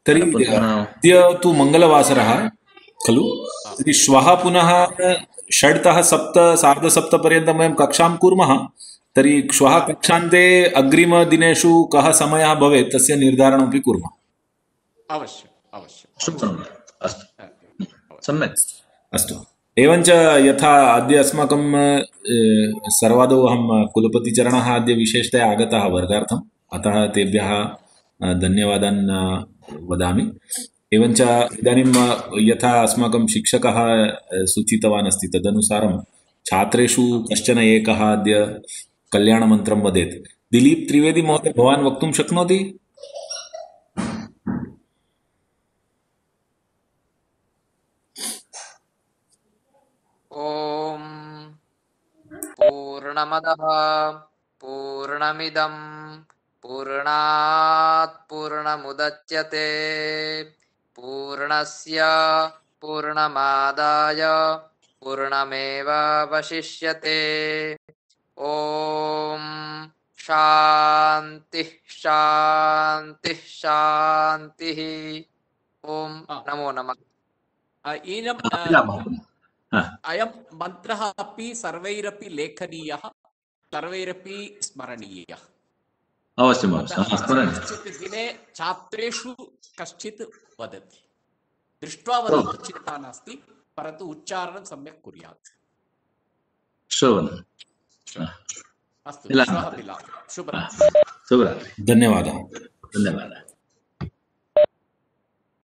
तर्हि अद्य तु मङ्गलवासरः खलु, तर्हि श्वः पुनः 6 तः 7 सार्धसप्त पर्यन्तं वयं कक्षां कुर्मः। तर्हि श्वः कक्षान्ते अग्रिमदिनेषु कः समयः भवेत् तस्य निर्धारणमपि कुर्मः। अवश्यम् अवश्यम्। अस्तु सम्यक्। अस्तु। एवञ्च यथा अद्य अस्माकं सर्वादौ अहं कुलपतिचरणः अद्य विशेषतया आगतः वर्गार्थम्, अतः तेभ्यः धन्यवादान् वदामि। एवञ्च इदानीं यथा अस्माकं शिक्षकः सूचितवान् अस्ति तदनुसारं छात्रेषु कश्चन एकः अद्य कल्याणमन्त्रं वदेत्। दिलीप त्रिवेदी महोदय, भवान् वक्तुं शक्नोति? ॐ पूर्णमदः पूर्णमिदं पूर्णात् पूर्णमुदच्यते पूर्णस्य पूर्णमादाय पूर्णमेवावशिष्यते। ॐ शान्तिः शान्तिः शान्तिः। ॐ नमो नमः। अयं मन्त्रः अपि सर्वैरपि लेखनीयः, सर्वैरपि स्मरणीयः। अवश्यम् कश्चित् दिने छात्रेषु कश्चित् वदति, दृष्ट्वा वदतु चिन्ता नास्ति, परन्तु उच्चारणं सम्यक् कुर्यात्। श्रवणम्। अस्तु, श्वः मिलामः। शुभरात्रि। धन्यवादः। धन्यवादः।